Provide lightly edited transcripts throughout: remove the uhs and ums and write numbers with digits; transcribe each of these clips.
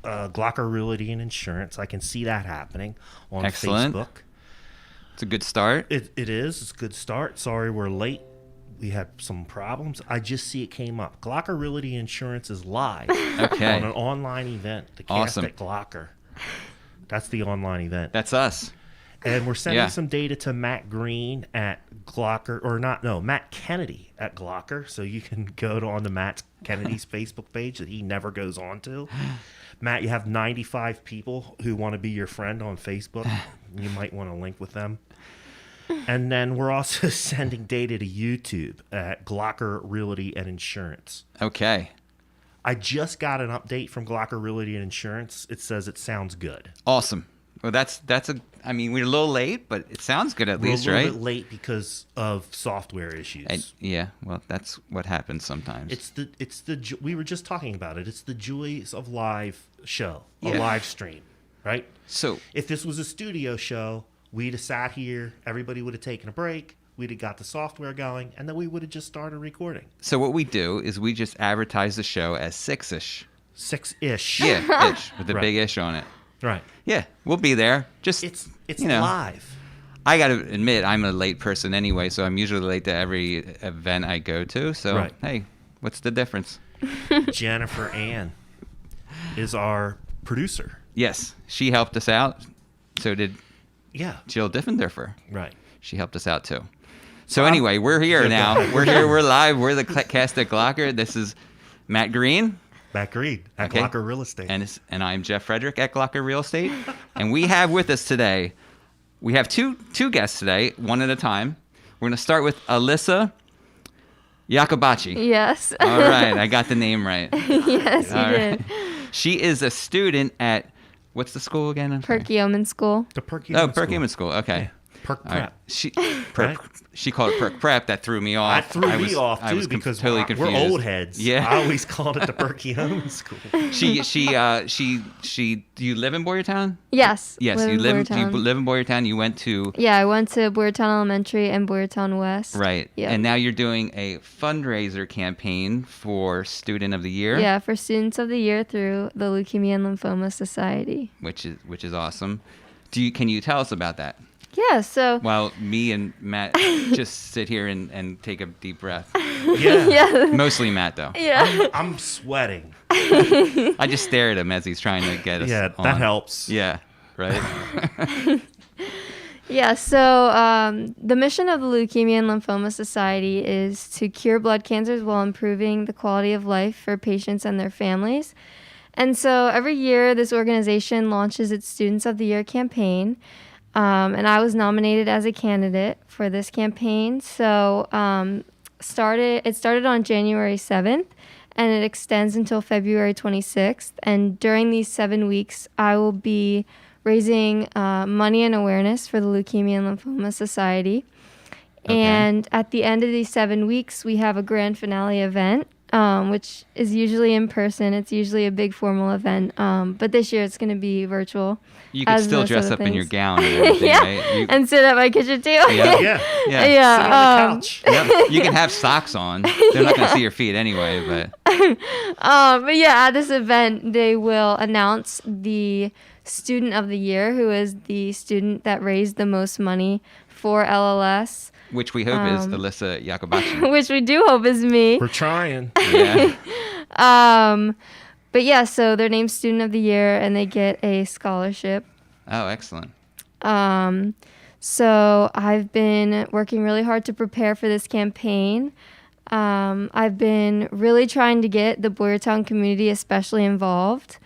Glocker Realty and Insurance. I can see that happening on Excellent. Facebook. It's a good start. It is. It's a good start. Sorry we're late. We had some problems. I just see it came up. Glocker Realty and Insurance is live Okay. on an online event. The cast Awesome. at Glocker. That's the online event. That's us. And we're sending Yeah. some data to Matt Green at Glocker, Matt Kennedy at Glocker. So you can go on to Matt Kennedy's Facebook page that he never goes on to. Matt, you have 95 people who want to be your friend on Facebook. You might want to link with them. And then we're also sending data to YouTube at Glocker Realty and Insurance. Okay. I just got an update from Glocker Realty and Insurance. It says it sounds good. Awesome. Well, I mean, we're a little late, but it sounds good at least, We're a right? little bit late because of software issues. Yeah, well, that's what happens sometimes. We were just talking about it. It's the joys of live show, a Yeah. live stream, right? So, If this was a studio show, we'd have sat here, everybody would have taken a break, we'd have got the software going, and then we would have just started recording. so what we do is we just advertise the show as 6-ish. 6-ish. Yeah, ish, with a Right. big ish on it. Right. Yeah, we'll be there. Just It's you know, live. I got to admit, I'm a late person anyway, so I'm usually late to every event I go to. So, Right. hey, what's the difference? Jennifer Ann is our producer. Yes, she helped us out. So did Yeah. Jill Diffenderfer. Right. She helped us out too. So anyway, we're here Yeah, now. go ahead. We're here. We're live. We're the cast at Glocker. This is Matt Green. Matt Green at Okay. Glocker Real Estate. And I'm Jeff Frederick at Glocker Real Estate. And we have with us today, we have two guests today, one at a time. We're going to start with Alyssa Yacobachi. Yes. All right, I got the name right. Yes, you All did. right. She is a student at, what's the school again? I'm sorry. Perkiomen School. the Perky. Perkiomen School. Okay. Perk All right. Prep. She called it Perk Prep. That threw me off. That threw me off I too was because totally we're confused. old heads. Yeah. I always called it the Perky Home School. Do you live in Boyertown? Yes. Yes, live you in live. Boyertown. You live in Boyertown. You went to Yeah, I went to Boyertown Elementary and Boyertown West. right, Yeah. and now you're doing a fundraiser campaign for Student of the Year. Yeah, for Students of the Year through the Leukemia and Lymphoma Society. which is awesome. Can you tell us about that? Yeah, so While me and Matt just sit here and take a deep breath. Yeah. yeah. Mostly Matt though. Yeah. I'm sweating. I just stare at him as he's trying to get us. Yeah, on. that helps. Yeah, right. Yeah, so the mission of the Leukemia and Lymphoma Society is to cure blood cancers while improving the quality of life for patients and their families. And so every year, this organization launches its Students of the Year campaign. And I was nominated as a candidate for this campaign. So it started on January 7th, and it extends until February 26th. And during these 7 weeks, I will be raising money and awareness for the Leukemia and Lymphoma Society. Okay. And at the end of these 7 weeks, we have a grand finale event, which is usually in person. It's usually a big formal event. But this year it's going to be virtual. You can as still most dress other up in your things. gown and everything, Yeah, right? You, and sit at my kitchen table. Yeah. Yeah. yeah. Yeah. Sit on the couch. Yep. You can have socks on. They're not going to see your feet anyway, but But yeah, at this event, they will announce the Student of the Year, who is the student that raised the most money for LLS, which we hope is Alyssa Yacobachi. which we do hope is me. We're trying. Yeah. But yeah, so they're named Student of the Year, and they get a scholarship. Oh, excellent. So I've been working really hard to prepare for this campaign. I've been really trying to get the Boyertown community especially involved.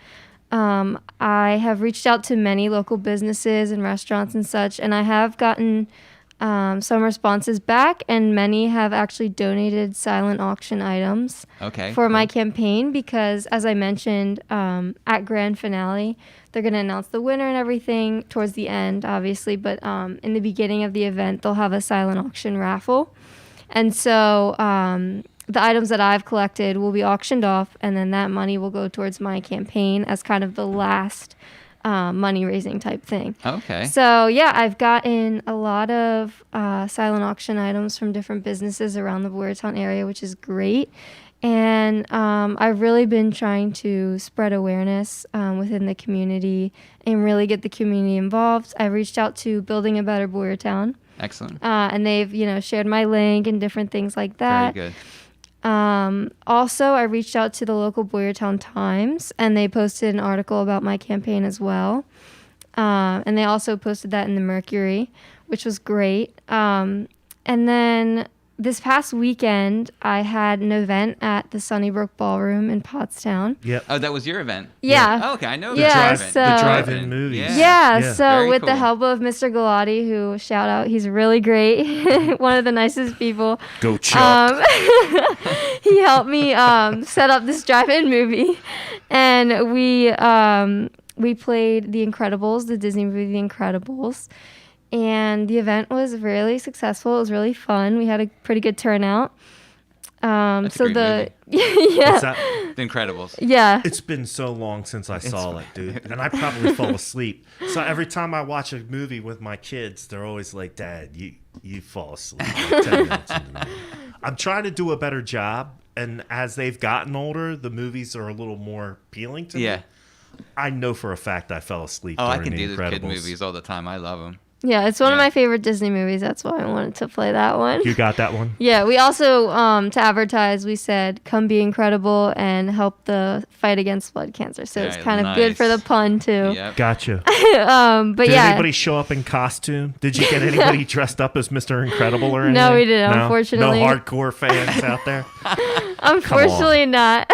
I have reached out to many local businesses and restaurants and such, and I have gotten some responses back, and many have actually donated silent auction items Okay. for my campaign because, as I mentioned, at Grand Finale, they're going to announce the winner and everything towards the end, obviously, but in the beginning of the event, they'll have a silent auction raffle. And so the items that I've collected will be auctioned off, and then that money will go towards my campaign as kind of the last money-raising type thing. Okay. So, yeah, I've gotten a lot of silent auction items from different businesses around the Boyertown area, which is great. And I've really been trying to spread awareness within the community and really get the community involved. I reached out to Building a Better Boyertown. Excellent. And they've, shared my link and different things like that. Very good. Also, I reached out to the local Boyertown Times, and they posted an article about my campaign as well. And they also posted that in the Mercury, which was great. And then this past weekend, I had an event at the Sunnybrook Ballroom in Pottstown. Yep. Oh, that was your event? Yeah. Oh, okay, I know Yeah, that event. so- The drive-in movies. Yeah, so Very with the cool. help of Mr. Galati, who, shout out, he's really great, one of the nicest people. Go Chuck. He helped me set up this drive-in movie, and we played The Incredibles, the Disney movie The Incredibles, and the event was really successful. It was really fun. We had a pretty good turnout. That's a great movie. yeah, What's that? The Incredibles. yeah. It's been so long since I saw it, dude. And I probably fall asleep. So every time I watch a movie with my kids, they're always like, Dad, you fall asleep like 10 minutes into the movie. I'm trying to do a better job. And as they've gotten older, the movies are a little more appealing to Yeah. me. I know for a fact I fell asleep Oh, I during can The do those kid Incredibles. movies all the time. I love them. Yeah, it's one of Yeah. my favorite Disney movies. That's why I wanted to play that one. You got that one? Yeah, we also, to advertise, we said, come be incredible and help the fight against blood cancer. So it's Yeah, kind of good for the nice. pun, too. Yep. Gotcha. But Did yeah. anybody show up in costume? Did you get anybody dressed up as Mr. Incredible or anything? No, we didn't, unfortunately. No hardcore fans out there? Unfortunately not.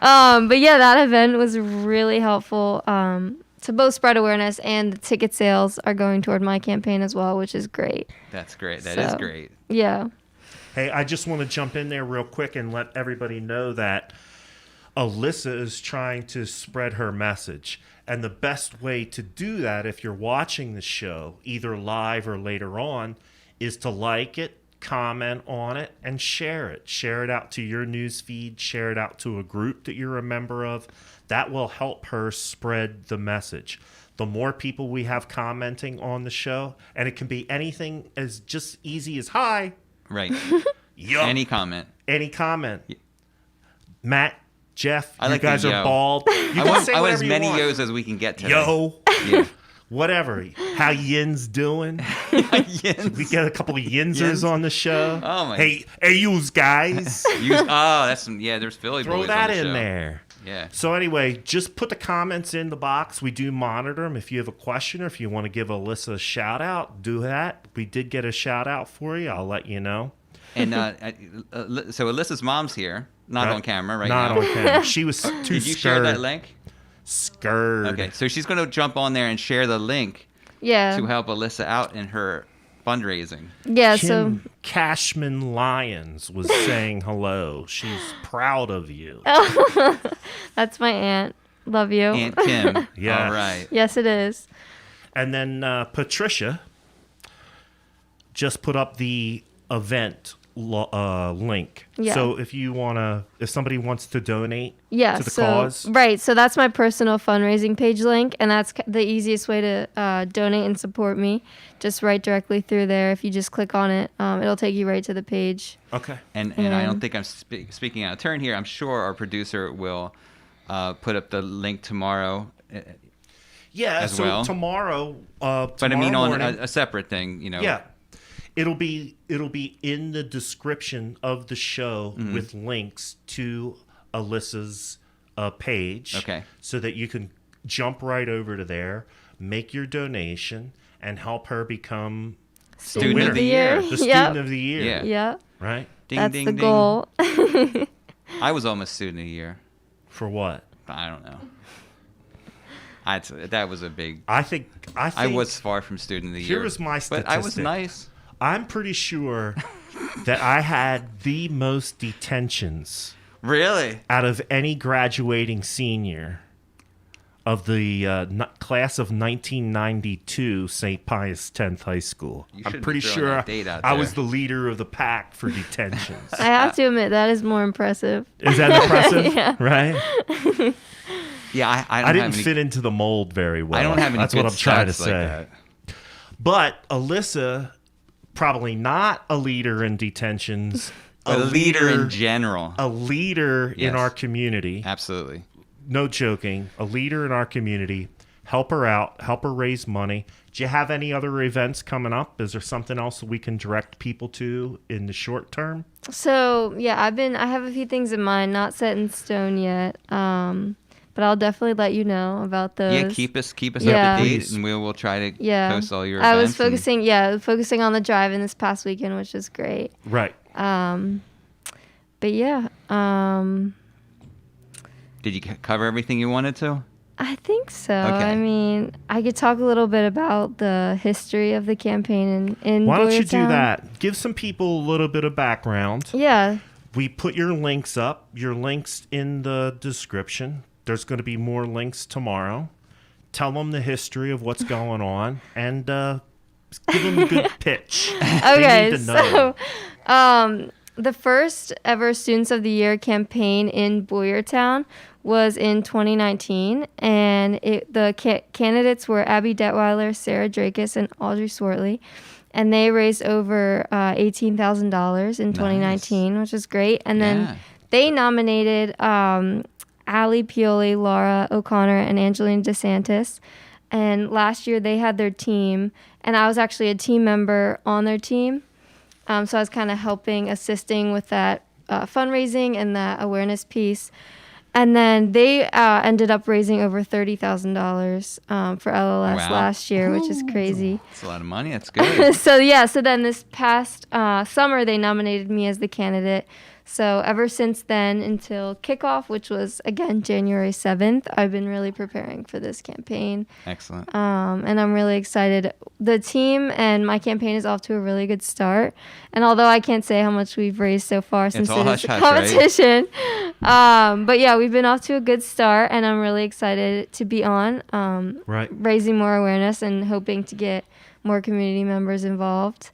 But yeah, that event was really helpful to both spread awareness, and the ticket sales are going toward my campaign as well, which is great. That's great. That is So- great. Yeah. Hey, I just want to jump in there real quick and let everybody know that Alyssa is trying to spread her message. And the best way to do that, if you're watching the show, either live or later on, is to like it, comment on it, and share it. Share it out to your news feed. Share it out to a group that you're a member of. That will help her spread the message. The more people we have commenting on the show, and it can be anything as just easy as hi, Right. yup, Any comment. any comment. Matt, Jeff, I you like the guys are yo. bald. You I can want, say I want whatever as you many want. yos as we can get to. Yo, Yeah. whatever. How yins doing? Yins. We get a couple of yinsers Yins? on the show. Oh, my- Hey, yous guys, That's some, yeah, there's Philly throw boys that on the in show. there. Yeah. So anyway, just put the comments in the box. We do monitor them. If you have a question or if you want to give Alyssa a shout out, do that. We did get a shout out for you. I'll let you know. And so Alyssa's mom's here, not Right. on camera right Not now. on camera. She was too Did you scared. share that link? Scared. Okay, so she's going to jump on there and share the link Yeah. to help Alyssa out in her fundraising. Yeah, so Kim Cashman Lyons was saying hello. She's proud of you. that's my aunt. Love you. Aunt Kim. Yes. All right. Yes, it is. And then Patricia just put up the event link. Yeah. So if somebody wants to donate Yeah, to the so cause, right. So that's my personal fundraising page link, and that's the easiest way to donate and support me. Just right directly through there. If you just click on it, it'll take you right to the page. okay. And I don't think I'm speaking out of turn here. I'm sure our producer will put up the link tomorrow. Yeah. As So well. tomorrow, But I mean, on morning, a separate thing, you know. yeah, it'll be in the description of the show Mm-hmm. with links to Alyssa's page. Okay. So that you can jump right over to there, make your donation, and help her become Student winner. of the year. The Yep. student of the year. Yeah. Yeah. Right? Ding, That's ding, the ding. goal. I was almost student of the year. For what? I don't know. That was a big. I think I was far from student of the year. Here was my But I was statistic. nice. I'm pretty sure that I had the most detentions Really? out of any graduating senior of the class of 1992 St. Pius X High School. You I'm shouldn't pretty be throwing sure that date out I there. was the leader of the pack for detentions. I have to admit that is more impressive. Is that impressive? Yeah. Right? Yeah, I I don't didn't have any, fit into the mold very well. I don't have any That's good what I'm trying to stats say. like that. But Alyssa, probably not a leader in detentions, a leader in general. A leader Yes. in our community. Absolutely. No joking. A leader in our community. Help her out. Help her raise money. Do you have any other events coming up? Is there something else that we can direct people to in the short term? So yeah, I have a few things in mind, not set in stone yet. But I'll definitely let you know about those. Yeah, keep us Yeah. up to date, Please. and we will try to Yeah. post all your I events. was focusing on the drive-in this past weekend, which is great. Right. But yeah, Did you cover everything you wanted to? I think so. Okay. I mean, I could talk a little bit about the history of the campaign in Why don't you do Boyertown. that? Give some people a little bit of background. Yeah. We put your links up. Your links in the description. There's going to be more links tomorrow. Tell them the history of what's going on and give them a good pitch. They Okay, need to know. so the first ever Students of the Year campaign in Boyertown was in 2019, and the candidates were Abby Detweiler, Sarah Drakis, and Audrey Swartley, and they raised over $18,000 in 2019, which is great. And then they nominated Allie Pioli, Laura O'Connor, and Angelina DeSantis. And last year they had their team, and I was actually a team member on their team. So I was kind of assisting with that fundraising and that awareness piece. And then they ended up raising over $30,000 for LLS last year, which is crazy. That's a lot of money. That's good. So then this past summer, they nominated me as the candidate. So ever since then until kickoff, which was, again, January 7th, I've been really preparing for this campaign. Excellent. And I'm really excited. The team and my campaign is off to a really good start. And although I can't say how much we've raised so far since all it is a hush-hush, right? competition, but yeah, we've been off to a good start, and I'm really excited to be on, raising more awareness and hoping to get more community members involved.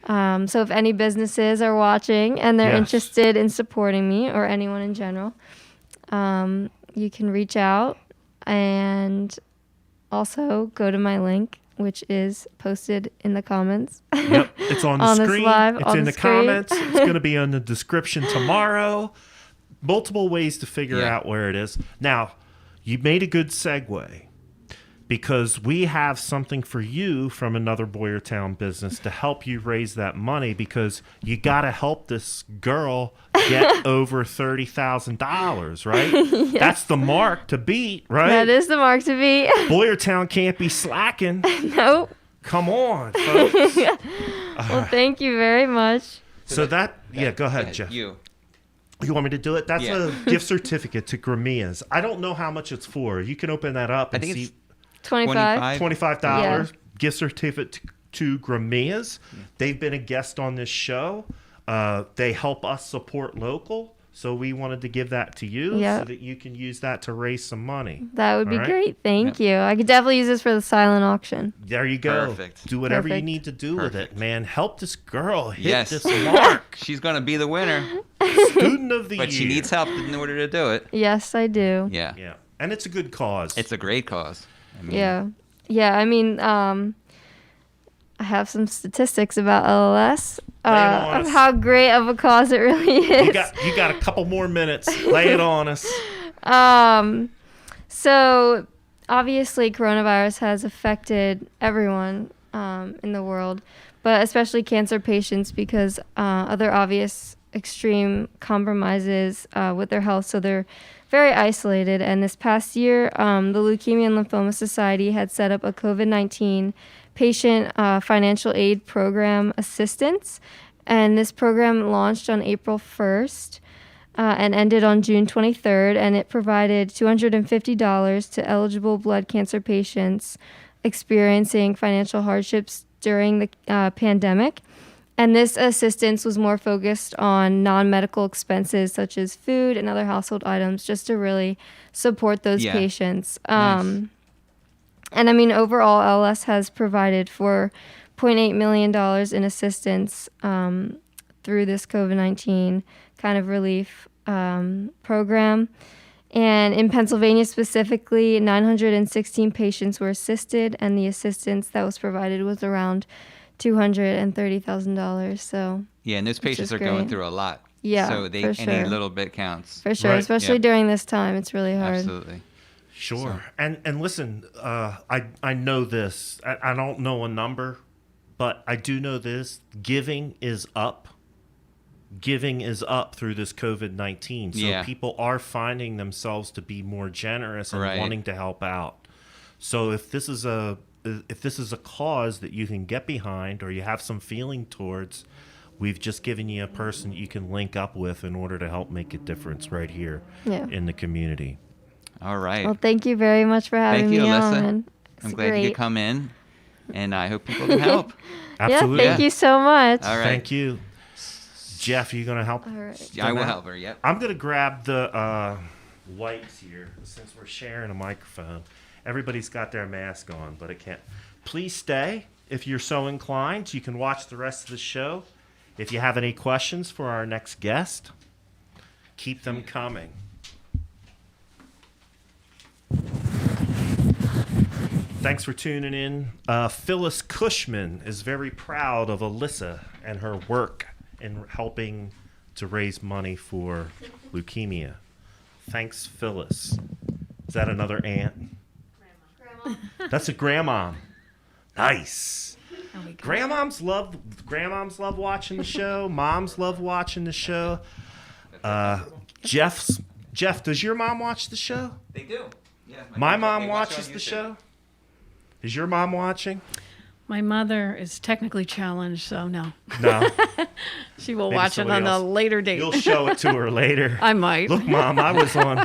So if any businesses are watching and they're interested in supporting me, or anyone in general, you can reach out, and also go to my link, which is posted in the comments. Yep, it's on the On this screen. live, It's on in the the screen. comments. It's going to be in the description tomorrow. Multiple ways to figure out where it is. Now, you made a good segue, because we have something for you from another Boyertown business to help you raise that money, because you got to help this girl get over $30,000, right? Yes. That's the mark to beat, right? That is the mark to beat. Boyertown can't be slacking. Nope. Come on, folks. Well, thank you very much. So go ahead, Jeff. You. You want me to do it? That's Yeah. a gift certificate to Gracies. I don't know how much it's for. You can open that up and I think see. it's 25. $25 gift certificate to Gracies. They've been a guest on this show. They help us support local, so we wanted to give that to you so that you can use that to raise some money. That would be All right? great. Thank you. I could definitely use this for the silent auction. There you go. Perfect. Do whatever you Perfect. need to do with it, man. Help this girl hit Yes. this mark. She's going to be the winner, Student of the but year. she needs help in order to do it. Yes, I do. Yeah. Yeah, and it's a good cause. It's a great cause. I mean, Yeah. I mean, I have some statistics about LLS Lay it on of us. how great of a cause it really is. You got a couple more minutes. Lay it on us. So obviously coronavirus has affected everyone in the world, but especially cancer patients, because other obvious extreme compromises with their health, so they're very isolated. And this past year, the Leukemia and Lymphoma Society had set up a COVID-19 patient financial aid program assistance, and this program launched on April 1st. And ended on June 23rd, and it provided $250 to eligible blood cancer patients experiencing financial hardships during the pandemic. And this assistance was more focused on non-medical expenses such as food and other household items, just to really support those patients. Nice. And I mean, overall, LS has provided for $0.8 million in assistance through this COVID-19 kind of relief program. And in Pennsylvania specifically, 916 patients were assisted, and the assistance that was provided was around $230,000. So Yeah, and those patients are going through a lot. Yeah, So for sure. any little bit counts. For sure, Right. especially Yep. during this time, it's really hard. Absolutely. Sure. And listen, I know this. I don't know a number, but I do know this. Giving is up. Giving is up through this COVID-19. So Yeah. people are finding themselves to be more generous and Right. wanting to help out. So if this is a cause that you can get behind or you have some feeling towards, we've just given you a person you can link up with in order to help make a difference right here Yeah. in the community. All right. Well, thank you very much for having Thank you, me Alyssa. on. I'm It's glad you great. could come in, and I hope people can help. Absolutely. Yeah, thank you so much. All right. Thank you. Jeff, you going to help? All right. I will help her. Yep. I'm going to grab the wipes here since we're sharing a microphone. Everybody's got their mask on, but it can't. Please stay if you're so inclined. You can watch the rest of the show. If you have any questions for our next guest, keep them coming. Thanks for tuning in. Phyllis Cushman is very proud of Alyssa and her work in helping to raise money for leukemia. Thanks, Phyllis. Is that another aunt? Grandma. That's a grandma. Nice. Grandmoms love watching the show. Moms love watching the show. Jeff, does your mom watch the show? They do. Yeah. My mom watches the show. Is your mom watching? My mother is technically challenged, so no. No. She will Maybe watch it on somebody a else. later date. You'll show it to her later. I might. Look, Mom, I was on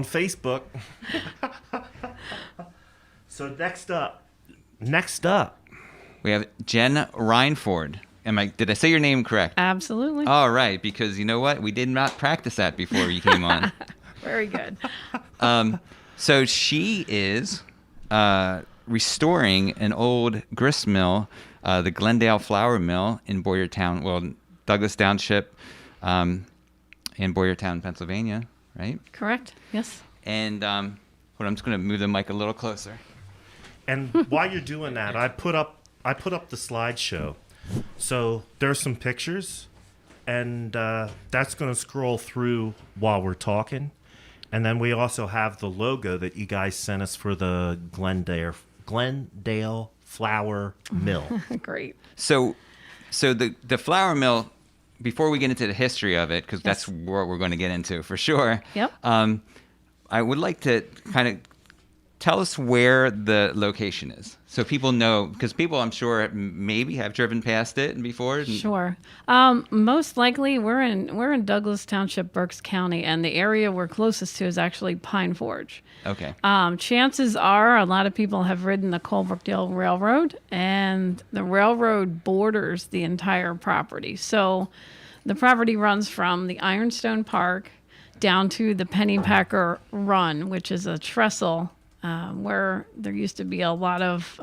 Facebook. So next up, We have Jen Reinford. Did I say your name correct? Absolutely. All right, because you know what? We did not practice that before you came on. Very good. So she is restoring an old grist mill, the Glendale Flour Mill in Boyertown, well, Douglas Township, in Boyertown, Pennsylvania, right? Correct. Yes. And I'm just going to move the mic a little closer. and while you're doing that, I put up the slideshow. So there's some pictures, and that's going to scroll through while we're talking. And then we also have the logo that you guys sent us for the Glendale Flour Mill. Great. So the flour mill, before we get into the history of it, because that's what we're going to get into for sure. Yep. I would like to kind of tell us where the location is, so people know, because people, I'm sure, maybe have driven past it before. And Sure. Most likely, we're in Douglas Township, Berks County, and the area we're closest to is actually Pine Forge. Okay. Chances are a lot of people have ridden the Colebrookdale Railroad, and the railroad borders the entire property. So the property runs from the Ironstone Park down to the Pennypacker Run, which is a trestle where there used to be a lot of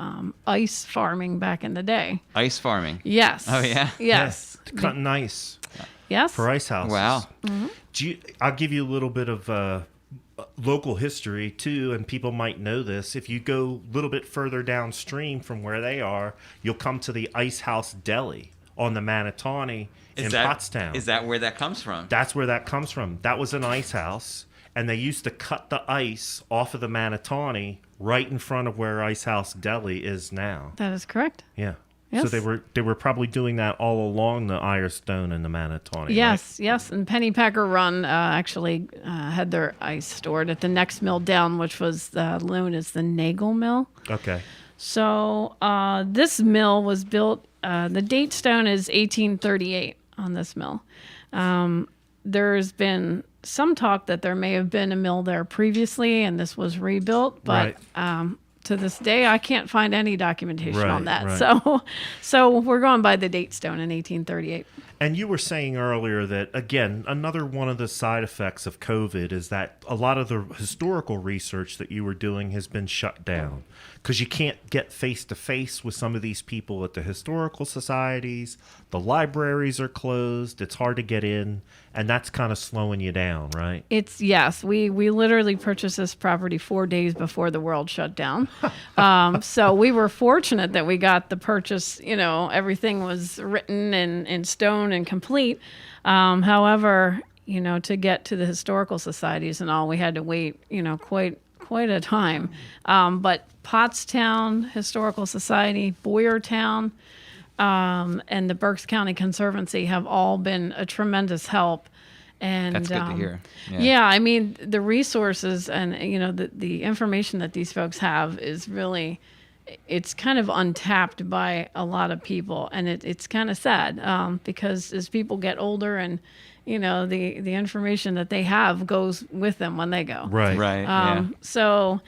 ice farming back in the day. Ice farming. Yes. Oh, yeah? Yes. Yeah, cutting ice Yes. for ice houses. Wow. I'll give you a little bit of local history too, and people might know this. If you go a little bit further downstream from where they are, you'll come to the Ice House Deli on the Manatawny in Pottstown. Is that where that comes from? That's where that comes from. That was an ice house, and they used to cut the ice off of the Manatawny right in front of where Ice House Deli is now. That is correct. Yeah. Yes. So they were probably doing that all along the Ironstone and the Manatawny. Yes, yes. And Pennypacker Run actually had their ice stored at the next mill down, which was known as the Nagel Mill. Right? Okay. So this mill was built, the date stone is 1838 on this mill. There's been some talk that there may have been a mill there previously and this was rebuilt, but to this day, I can't find any documentation on that. Right. So we're going by the date stone in 1838. And you were saying earlier that, again, another one of the side effects of COVID is that a lot of the historical research that you were doing has been shut down because you can't get face-to-face with some of these people at the historical societies. The libraries are closed. It's hard to get in, and that's kind of slowing you down, right? Yes, we literally purchased this property 4 days before the world shut down. So we were fortunate that we got the purchase, everything was written in stone shown and complete. However, to get to the historical societies and all, we had to wait, quite a time. But Pottstown Historical Society, Boyertown, and the Berks County Conservancy have all been a tremendous help. And That's good to hear. Yeah, I mean, the resources and, the information that these folks have is really, it's kind of untapped by a lot of people. And it's kind of sad because as people get older and, the information that they have goes with them when they go. Right. So,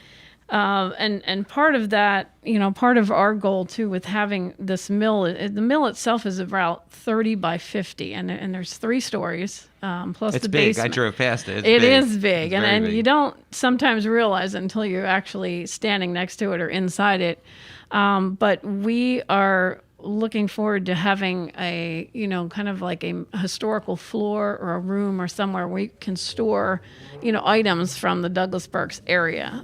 and part of that, part of our goal too with having this mill, the mill itself is about 30 by 50, and there's 3 stories, plus It's the big. basement. I drove past it. It is big, It's and very big. you don't sometimes realize it until you're actually standing next to it or inside it. But we are looking forward to having a, kind of like a historical floor or a room or somewhere we can store, items from the Douglas Berks area.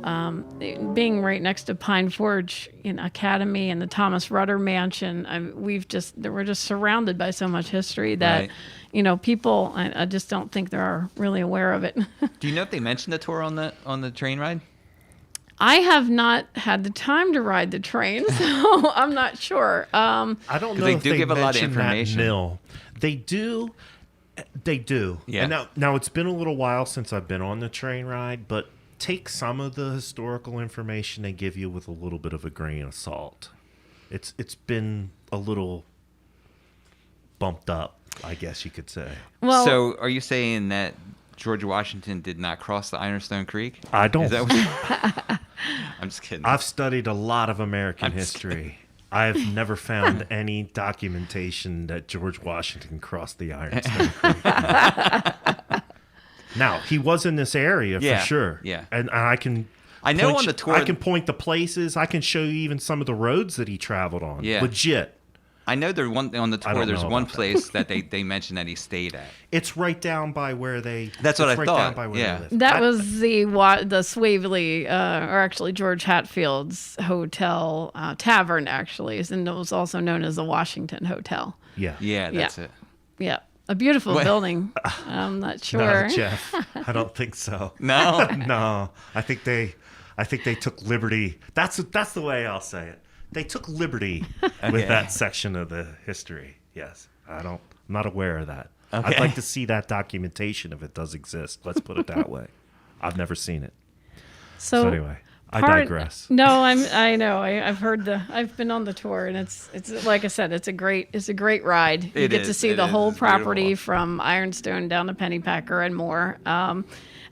Being right next to Pine Forge Academy and the Thomas Rudder Mansion, we're just surrounded by so much history that, people, I just don't think they're really aware of it. Do you know if they mentioned the tour on the train ride? I have not had the time to ride the train, so I'm not sure. I don't know they if do they give a lot of mention that information. mill. They do. They do. Yeah. And now it's been a little while since I've been on the train ride, but take some of the historical information they give you with a little bit of a grain of salt. It's been a little bumped up, I guess you could say. Well, So are you saying that George Washington did not cross the Ironstone Creek? I don't. Is that what I'm just kidding. I've studied a lot of American I'm just history. I've never found any documentation that George Washington crossed the Ironstone Creek. Now, he was in this area Yeah, for sure. yeah. And I can... I know point on the you- tour- I can point the places. I can show you even some of the roads that he traveled on. Yeah. Legit. I know on the I tour don't there's know one about that. place that they mentioned that he stayed at. It's right down by where they... That's what it's I right thought, Down by where yeah. they live. that was the Swavely, or actually George Hatfield's hotel, tavern, actually, and it was also known as the Washington Hotel. Yeah. Yeah, that's it. Yeah, a beautiful What? building. I'm not sure. No, Jeff. I don't think so. No? No, I think they took liberty. That's the way I'll say it. They took liberty Okay. with that section of the history. Yes, I'm not aware of that. Okay. I'd like to see that documentation if it does exist. Let's put it that way. I've never seen it. So anyway, I digress. No, I know. I've been on the tour, and it's like I said, it's a great ride. You It get to is, see it the is. whole It's property beautiful. from Ironstone down to Pennypacker and more.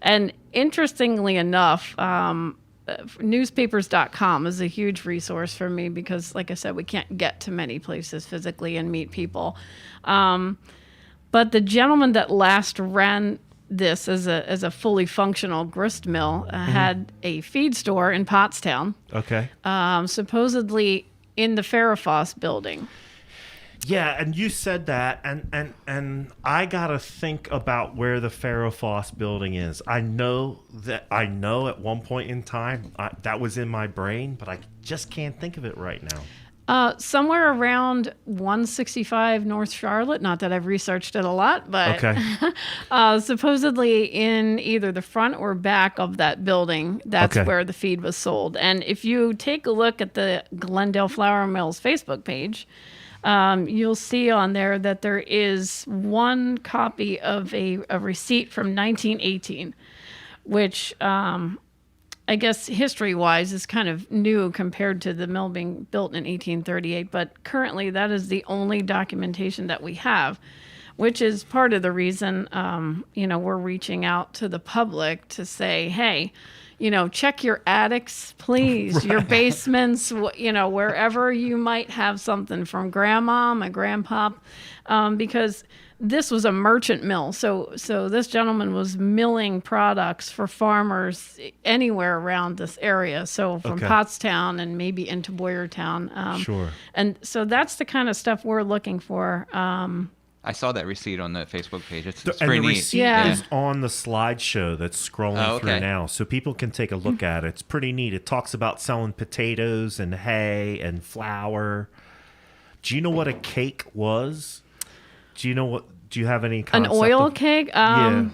And interestingly enough, newspapers.com is a huge resource for me because, like I said, we can't get to many places physically and meet people. But the gentleman that last ran this as a fully functional grist mill had a feed store in Pottstown, Okay. supposedly in the Farrahfoss building. Yeah, and you said that, and I gotta think about where the Farrahfoss building is. I know at one point in time that was in my brain, but I just can't think of it right now. Somewhere around 165 North Charlotte. Not that I've researched it a lot, but Okay. supposedly in either the front or back of that building, that's Okay. where the feed was sold. And if you take a look at the Glendale Flour Mills Facebook page, you'll see on there that there is one copy of a receipt from 1918, which I guess history-wise is kind of new compared to the mill being built in 1838. But currently, that is the only documentation that we have, which is part of the reason, we're reaching out to the public to say, hey, check your attics, please, your basements, wherever you might have something from grandma, my grandpop, because this was a merchant mill. So this gentleman was milling products for farmers anywhere around this area. So from Okay. Pottstown and maybe into Boyertown. Sure. And so that's the kind of stuff we're looking for. I saw that receipt on the Facebook page. It's And pretty the neat. receipt Yeah. is on the slideshow that's scrolling Oh, okay. through now, so people can take a look at it. It's pretty neat. It talks about selling potatoes and hay and flour. Do you know what a cake was? Do you know what? Do you have any An concept oil of, cake? Yeah.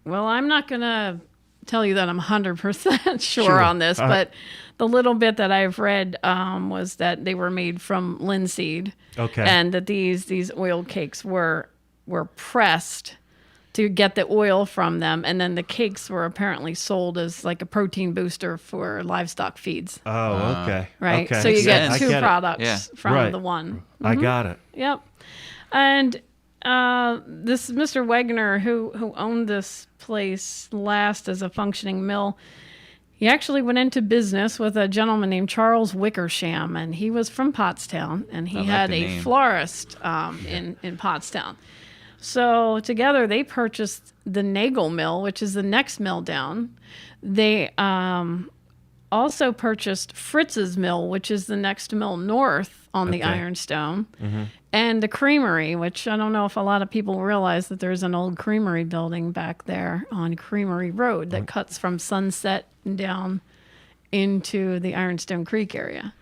Well, I'm not going to tell you that I'm 100% sure Sure. on this, but the little bit that I've read was that they were made from linseed. Okay. And that these oil cakes were pressed to get the oil from them, and then the cakes were apparently sold as like a protein booster for livestock feeds. Oh, okay. Right. Okay. So you get sense. two I get it. products Yeah. from Right. the one. I got it. Yep. And this Mr. Wegener, who owned this place last as a functioning mill, he actually went into business with a gentleman named Charles Wickersham, and he was from Pottstown, and he like had the a name. florist in Pottstown. So together they purchased the Nagel Mill, which is the next mill down. They also purchased Fritz's Mill, which is the next mill north on the Okay. Ironstone, and the Creamery, which I don't know if a lot of people realize that there's an old Creamery building back there on Creamery Road that cuts from Sunset down into the Ironstone Creek area.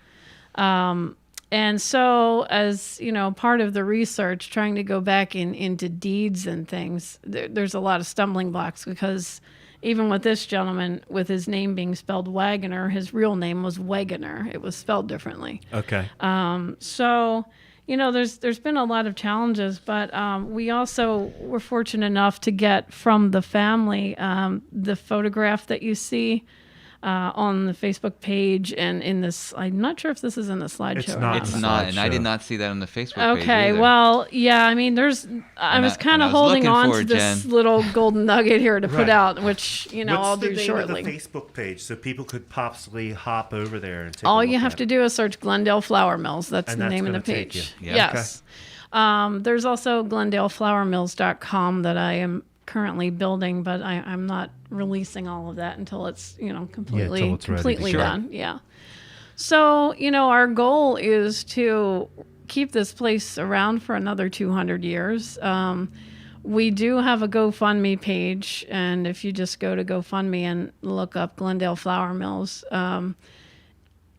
And so, as you know, part of the research, trying to go back into deeds and things, there's a lot of stumbling blocks because even with this gentleman, with his name being spelled Wagoner, his real name was Wegener. It was spelled differently. Okay. So, you know, there's been a lot of challenges, but we also were fortunate enough to get from the family the photograph that you see on the Facebook page and in this. I'm not sure if this is in the slideshow. It's or not. It's the not, and I slideshow. did not see that on the Facebook page Okay, either. well, yeah, I mean, I was I- kind and I of was holding looking on for to it, this Jen. little golden nugget here to put Right. out, which, you know, What's I'll the do name shortly. of the Facebook page so people could possibly hop over there and take a All look you have at to it? do is search Glendale Flour Mills. That's And the that's name of the gonna take page. you. Yeah. Yes. There's also GlendaleFlourMills.com that I am currently building, but I'm not releasing all of that until it's, you know, completely till it's ready to completely go. done. Yeah. So, you know, our goal is to keep this place around for another 200 years. We do have a GoFundMe page, and if you just go to GoFundMe and look up Glendale Flour Mills,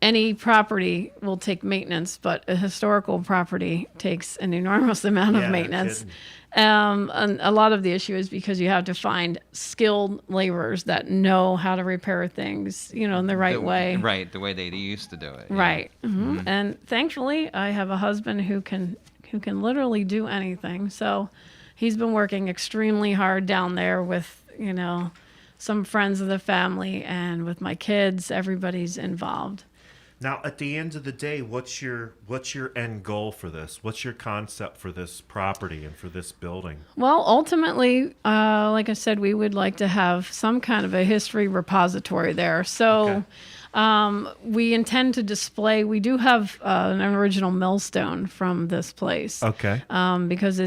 any property will take maintenance, but a historical property takes an enormous amount Yeah, of no maintenance. kidding. And a lot of the issue is because you have to find skilled laborers that know how to repair things, you know, in the right way. Right, the way they used to do it. yeah. Right. And thankfully, I have a husband who can literally do anything. So he's been working extremely hard down there with, you know, some friends of the family and with my kids. Everybody's involved. Now, at the end of the day, what's your end goal for this? What's your concept for this property and for this building? Well, ultimately, like I said, we would like to have some kind of a history repository there. So we intend to display, we do have an original millstone from this place. Okay. Because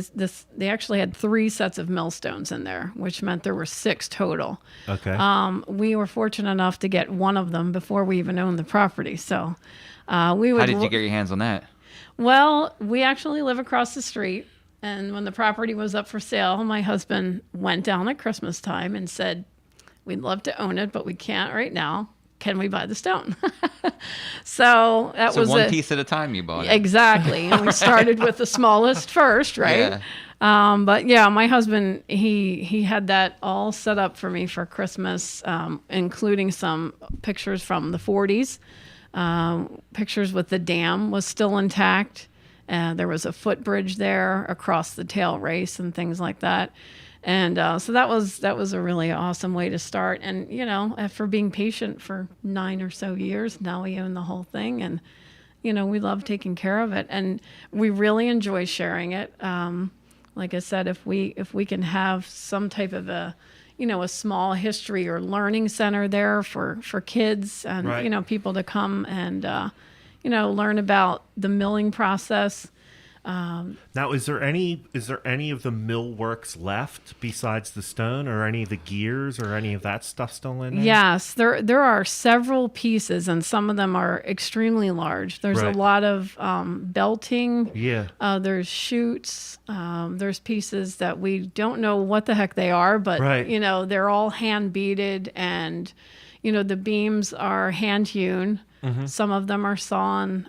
they actually had 3 sets of millstones in there, which meant there were 6 total. Okay. We were fortunate enough to get one of them before we even owned the property. So we would. How did you get your hands on that? Well, we actually live across the street. And when the property was up for sale, my husband went down at Christmas time and said, "We'd love to own it, but we can't right now. Can we buy the stone?" So that was one piece at a time you bought it. Exactly. And we started with the smallest first, right? Yeah. But yeah, my husband, he had that all set up for me for Christmas, including some pictures from the 40s. Pictures with the dam was still intact. There was a footbridge there across the tail race and things like that. And so that was a really awesome way to start. And, you know, after being patient for 9 or so years, now we own the whole thing. And, you know, we love taking care of it. And we really enjoy sharing it. Like I said, if we can have some type of a small history or learning center there for kids and, Right. you know, people to come and, learn about the milling process. Now, is there any of the mill works left besides the stone, or any of the gears, or any of that stuff still in there? Yes, there are several pieces, and some of them are extremely large. There's Right. a lot of belting. Yeah. There's chutes. There's pieces that we don't know what the heck they are, but Right. you know, they're all hand beaded, and you know, the beams are hand hewn. Some of them are sawn,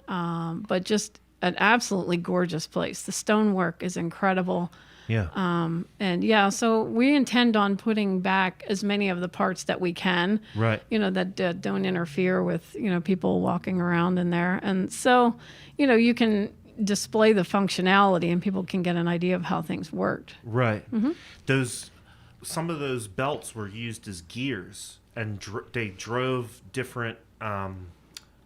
but just an absolutely gorgeous place. The stonework is incredible. Yeah. And yeah, so we intend on putting back as many of the parts that we can, Right. that don't interfere with, people walking around in there. And so, you can display the functionality and people can get an idea of how things worked. Right. Some of those belts were used as gears, and they drove different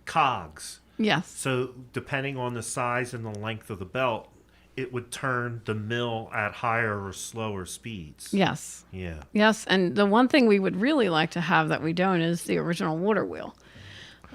cogs. Yes. So depending on the size and the length of the belt, it would turn the mill at higher or slower speeds. Yes. Yeah. Yes. And the one thing we would really like to have that we don't is the original water wheel.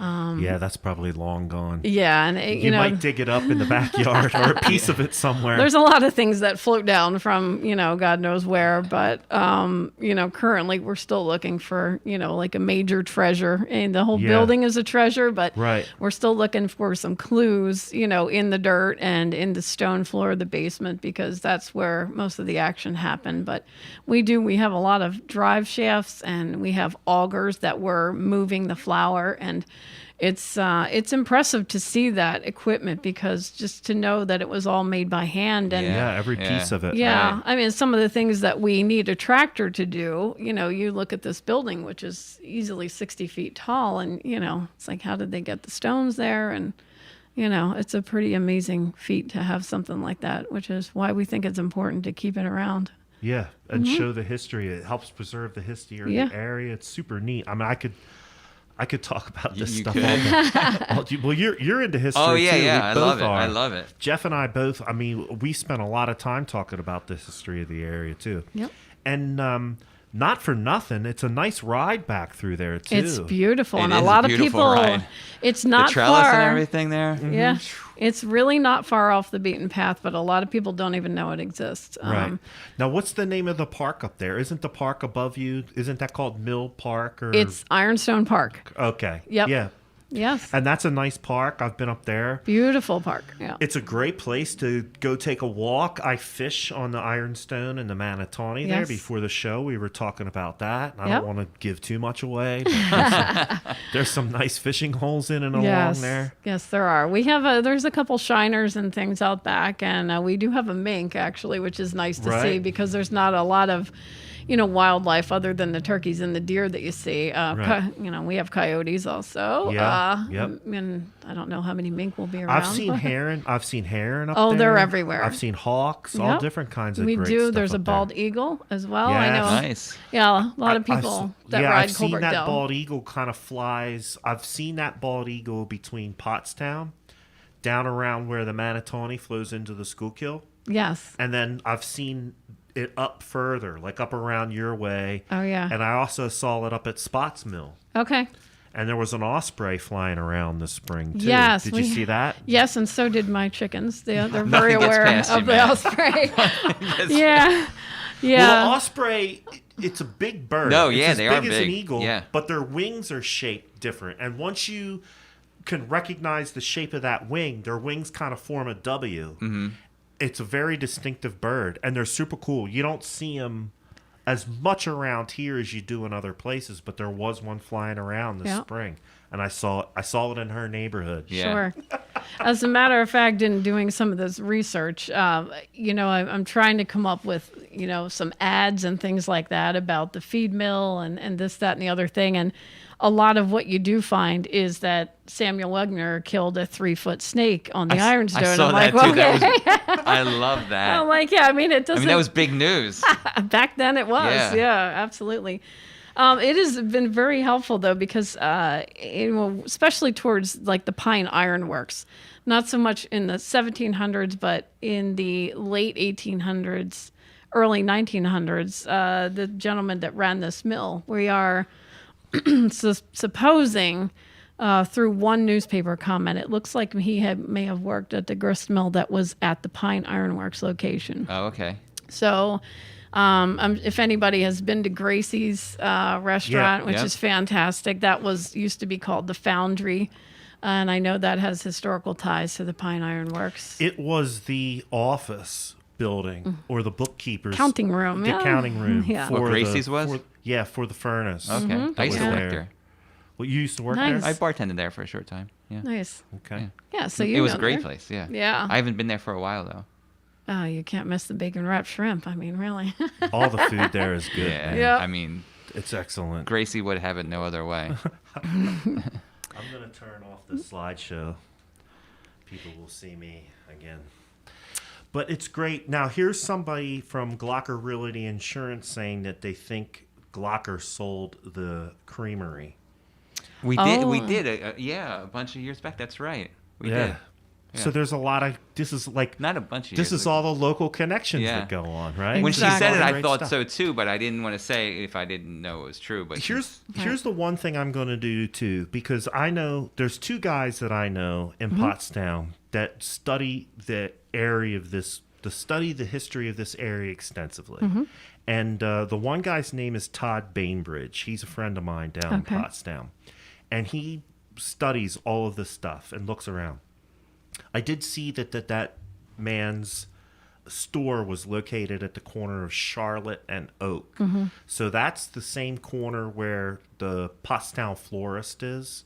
Yeah, that's probably long gone. Yeah, and You might dig it up in the backyard or a piece of it somewhere. there's a lot of things that float down from God knows where, but currently we're still looking for like a major treasure, and the whole building is a treasure, but Right. we're still looking for some clues in the dirt and in the stone floor of the basement, because that's where most of the action happened. But we have a lot of drive shafts, and we have augers that were moving the flour, and it's impressive to see that equipment, because just to know that it was all made by hand. And Yeah, every piece of it. yeah, Right. I mean, some of the things that we need a tractor to do, you look at this building, which is easily 60 feet tall, and, it's like, how did they get the stones there? And, it's a pretty amazing feat to have something like that, which is why we think it's important to keep it around. Yeah, and show the history. It helps preserve the history of Yeah. the area. It's super neat. I mean, I could talk about this You stuff could. all day. Well, you're into history Oh, yeah, too. yeah. We I both love it. are. I love it. Jeff and I both. I mean, we spent a lot of time talking about the history of the area too. Yep. And not for nothing, it's a nice ride back through there too. It's beautiful, It and is a a lot of beautiful people. ride. It's not The trellis far. and everything there. Yeah, it's really not far off the beaten path, but a lot of people don't even know it exists. Right. Now, what's the name of the park up there? Isn't the park above you? Isn't that called Mill Park? Or It's Ironstone Park. okay. Yep. Yeah, Yes. and that's a nice park. I've been up there. Beautiful park. Yeah. It's a great place to go take a walk. I fish on the Ironstone and the Manatawny there. Yes. Before the show, we were talking about that. I Yep. don't want to give too much away. But there's some nice fishing holes in and Yes. along there. Yes, there are. We have there's a couple shiners and things out back, and we do have a mink actually, which is nice to see, Right. because there's not a lot of wildlife other than the turkeys and the deer that you see. Right. We have coyotes also. Yeah. Yep. And I don't know how many mink will be around. I've seen but- heron. I've seen heron up Oh, there. they're everywhere. I've seen hawks. All Yep. different kinds of We great do. stuff There's a up there. bald eagle as well. Yes. I know. Nice. Yeah, a lot of I've people s- that yeah, ride I've seen Colbert that Dell. bald eagle kind of flies. I've seen that bald eagle between Pottstown, down around where the Manatawny flows into the Schuylkill, Yes. and then I've seen it up further, like up around your way. Oh, yeah. And I also saw it up at Spots Mill, Okay. and there was an osprey flying around this spring too. Yes, Did you see that? Yes, and so did my chickens. They're very Nothing gets aware past you, of the man. osprey. Yeah. Yeah. Well, the osprey, it's a big bird. No, It's yeah, as they big are as an big. eagle, Yeah. but their wings are shaped different. And once you can recognize the shape of that wing, their wings kind of form a W. Mm-hmm. It's a very distinctive bird, and they're super cool. You don't see them as much around here as you do in other places, but there was one flying around this Yeah. spring, and I saw it in her neighborhood. Yeah. Sure. As a matter of fact, in doing some of this research, I'm trying to come up with, some ads and things like that about the feed mill and this, that, and the other thing. And a lot of what you do find is that Samuel Wegner killed a 3-foot snake on the Ironstone. I saw I'm that like, too. okay. That was, I love that. I'm like, yeah, I mean, it doesn't. that was big news. Back then it was. Yeah. Yeah, absolutely. It has been very helpful though, because especially towards like the pine ironworks, not so much in the 1700s, but in the late 1800s, early 1900s, the gentleman that ran this mill, we are supposing through one newspaper comment, it looks like he may have worked at the grist mill that was at the Pine Ironworks location. Oh, okay. So, if anybody has been to Gracie's Restaurant, which yeah. is fantastic, that used to be called the Foundry, and I know that has historical ties to the Pine Ironworks. It was the office building or the bookkeeper's Counting room, the yeah. counting room. Yeah. For What Gracie's was? for the furnace. Okay. I used to was work there. there. Well, you used to work Nice. there? I bartended there for a short time. Yeah. Nice. Okay. Yeah. So It was a know great there. place. Yeah. Yeah. I haven't been there for a while though. Oh, you can't miss the bacon wrapped shrimp. I mean, really. All the food there is good, Yeah. man. Yeah. I mean, It's excellent. Gracie would have it no other way. I'm going to turn off the slideshow. People will see me again. But it's great. Now, here's somebody from Glocker Realty Insurance saying that they think Glocker sold the Creamery. We Oh. did a bunch of years back. That's right. We Yeah. did. So there's a lot of, this is like, Not a bunch of this years. is all the local connections Yeah. that go on, right? When she Exactly. said it, I Great thought stuff. so too, but I didn't want to say if I didn't know it was true. But Here's the one thing I'm going to do too, because I know there's two guys that I know in Pottstown that study the area of this, study the history of this area extensively. And the one guy's name is Todd Bainbridge. He's a friend of mine down Okay. in Pottstown, and he studies all of this stuff and looks around. I did see that man's store was located at the corner of Charlotte and Oak. So that's the same corner where the Pottstown Florist is.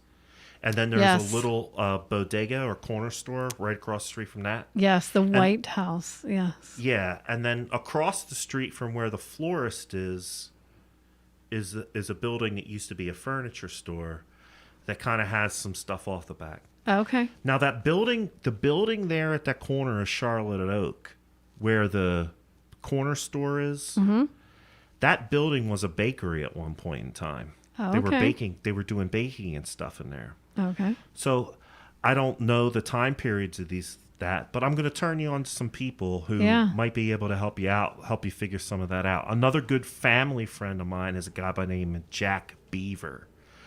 And then there's Yes. a little bodega or corner store right across the street from that. Yes, the White House. Yes. Yeah, and then across the street from where the florist is a building that used to be a furniture store that kind of has some stuff off the back. Okay. Now that building, the building there at that corner of Charlotte and Oak, where the corner store is, that building was a bakery at one point in time. Oh, They were okay. baking. They were doing baking and stuff in there. Okay. So I don't know the time periods of but I'm going to turn you on to some people who Yeah. might be able to help you out, help you figure some of that out. Another good family friend of mine is a guy by the name of Jack Beaver.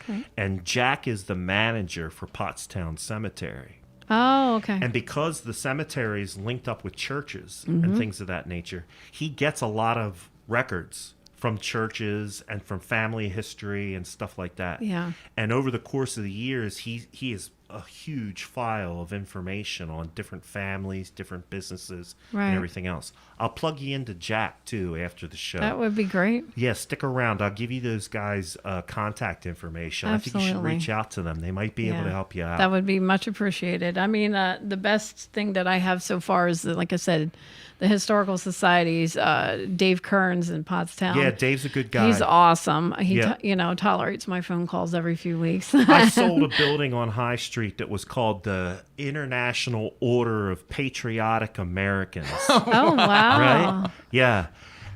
Okay. And Jack is the manager for Pottstown Cemetery. Oh, okay. And because the cemetery is linked up with churches Mm-hmm. and things of that nature, he gets a lot of records from churches and from family history and stuff like that. Yeah. And over the course of the years, he has a huge file of information on different families, different businesses, Right. and everything else. I'll plug you into Jack, too, after the show. That would be great. Yeah, stick around. I'll give you those guys' contact information. I think you should Absolutely. reach out to them. They might be able Yeah. to help you out. That would be much appreciated. I mean, the best thing that I have so far is, like I said, the Historical Society's Dave Kearns in Pottstown. Yeah, Dave's a good guy. He's awesome. He, Yeah. tolerates my phone calls every few weeks. I sold a building on High Street that was called the International Order of Patriotic Americans. Oh, wow. Right? Yeah.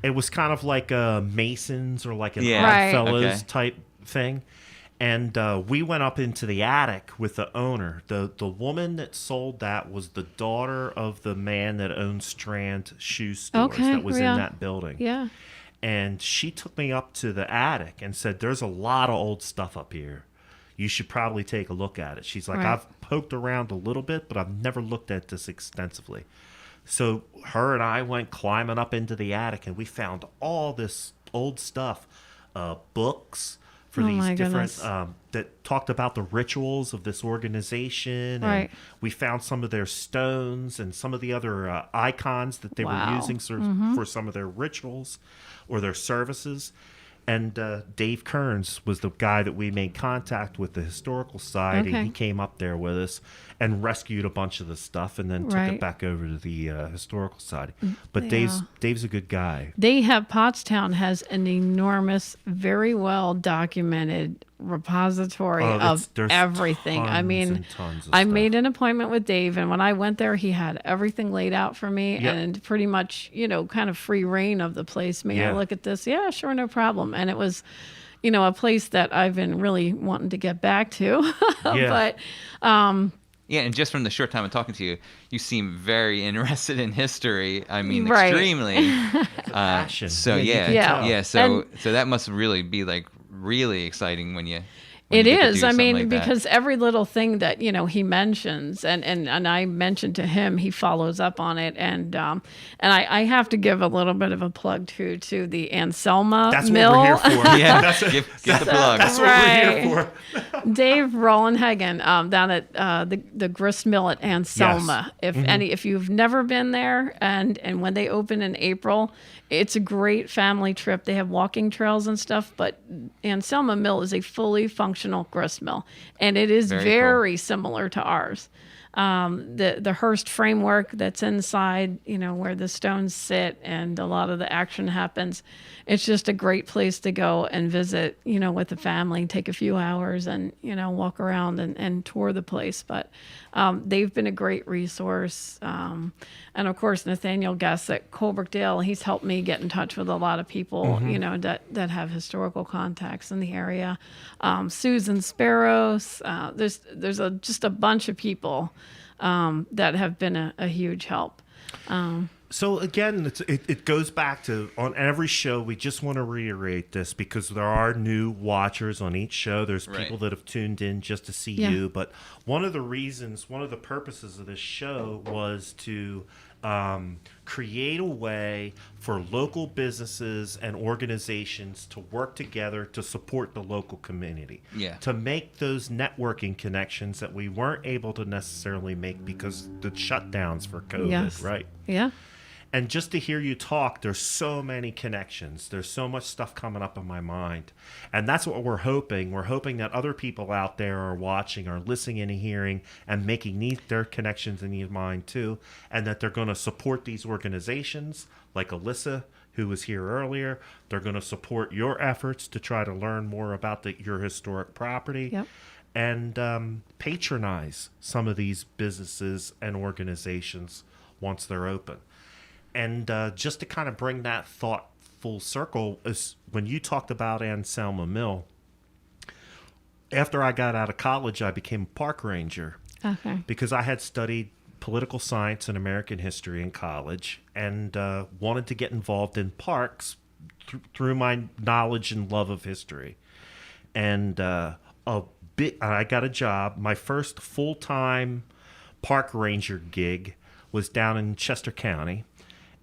It was kind of like a Masons or like an Yeah. Right. Oddfellows Okay. type thing. And we went up into the attic with the owner. The woman that sold that was the daughter of the man that owned Strand Shoe Stores Okay, that was yeah. in that building. Yeah. And she took me up to the attic and said, there's a lot of old stuff up here. You should probably take a look at it. She's like, Right. I've poked around a little bit, but I've never looked at this extensively. So her and I went climbing up into the attic, and we found all this old stuff, books for Oh these my different goodness. that talked about the rituals of this organization. And Right. we found some of their stones and some of the other icons that they were Wow. using for some of their rituals or their services. And Dave Kearns was the guy that we made contact with the Historical Society. Okay. He came up there with us and rescued a bunch of the stuff and then took Right. it back over to the Historical Society. But Yeah. Dave's a good guy. They have, Pottstown has an enormous, very well documented repository Oh, of there's everything. I tons mean, and tons of I stuff. made an appointment with Dave, and when I went there, he had everything laid out for me Yep. and pretty much, kind of free reign of the place. May I Yeah. look at this? Yeah, sure, no problem. And it was, a place that I've been really wanting to get back to. Yeah. But Yeah, and just from the short time I'm talking to you, you seem very interested in history. I mean, Right. extremely. Passion. So you yeah, can Yeah. tell. yeah. So And- so that must really be like really exciting when you. it get to is. do I something mean, like that. because every little thing that he mentions, and I mentioned to him, he follows up on it, and I have to give a little bit of a plug to the Anselma That's Mill. what we're here for. yeah, That's, give the plug. that's what we're here for. Dave Rollenhagen down at the grist mill at Anselma. Yes. If you've never been there, and when they open in April, it's a great family trip. They have walking trails and stuff, but Anselma Mill is a fully functional traditional grist mill, and it is Very very similar to ours. The Hearst framework that's inside, where the stones sit and a lot of the action happens. It's just a great place to go and visit, with the family, take a few hours and, walk around and tour the place. But they've been a great resource. And of course, Nathaniel Guest at Colebrookdale, he's helped me get in touch with a lot of people, that have historical contacts in the area. Susan Sparrows, there's just a bunch of people that have been a huge help. So again, it goes back to, on every show, we just want to reiterate this because there are new watchers on each show. There's people that have tuned in just to see you. But one of the purposes of this show was to create a way for local businesses and organizations to work together to support the local community. To make those networking connections that we weren't able to necessarily make because the shutdowns for COVID, right? Yeah. And just to hear you talk, there's so many connections. There's so much stuff coming up in my mind. And that's what we're hoping. We're hoping that other people out there are watching, are listening and hearing, and making their connections in your mind too. And that they're going to support these organizations like Alyssa, who was here earlier. They're going to support your efforts to try to learn more about your historic property. Yep. And patronize some of these businesses and organizations once they're open. And just to kind of bring that thought full circle, is when you talked about Anselma Mill, after I got out of college, I became a park ranger. Okay. Because I had studied political science and American history in college and wanted to get involved in parks through my knowledge and love of history. And I got a job. My first full-time park ranger gig was down in Chester County.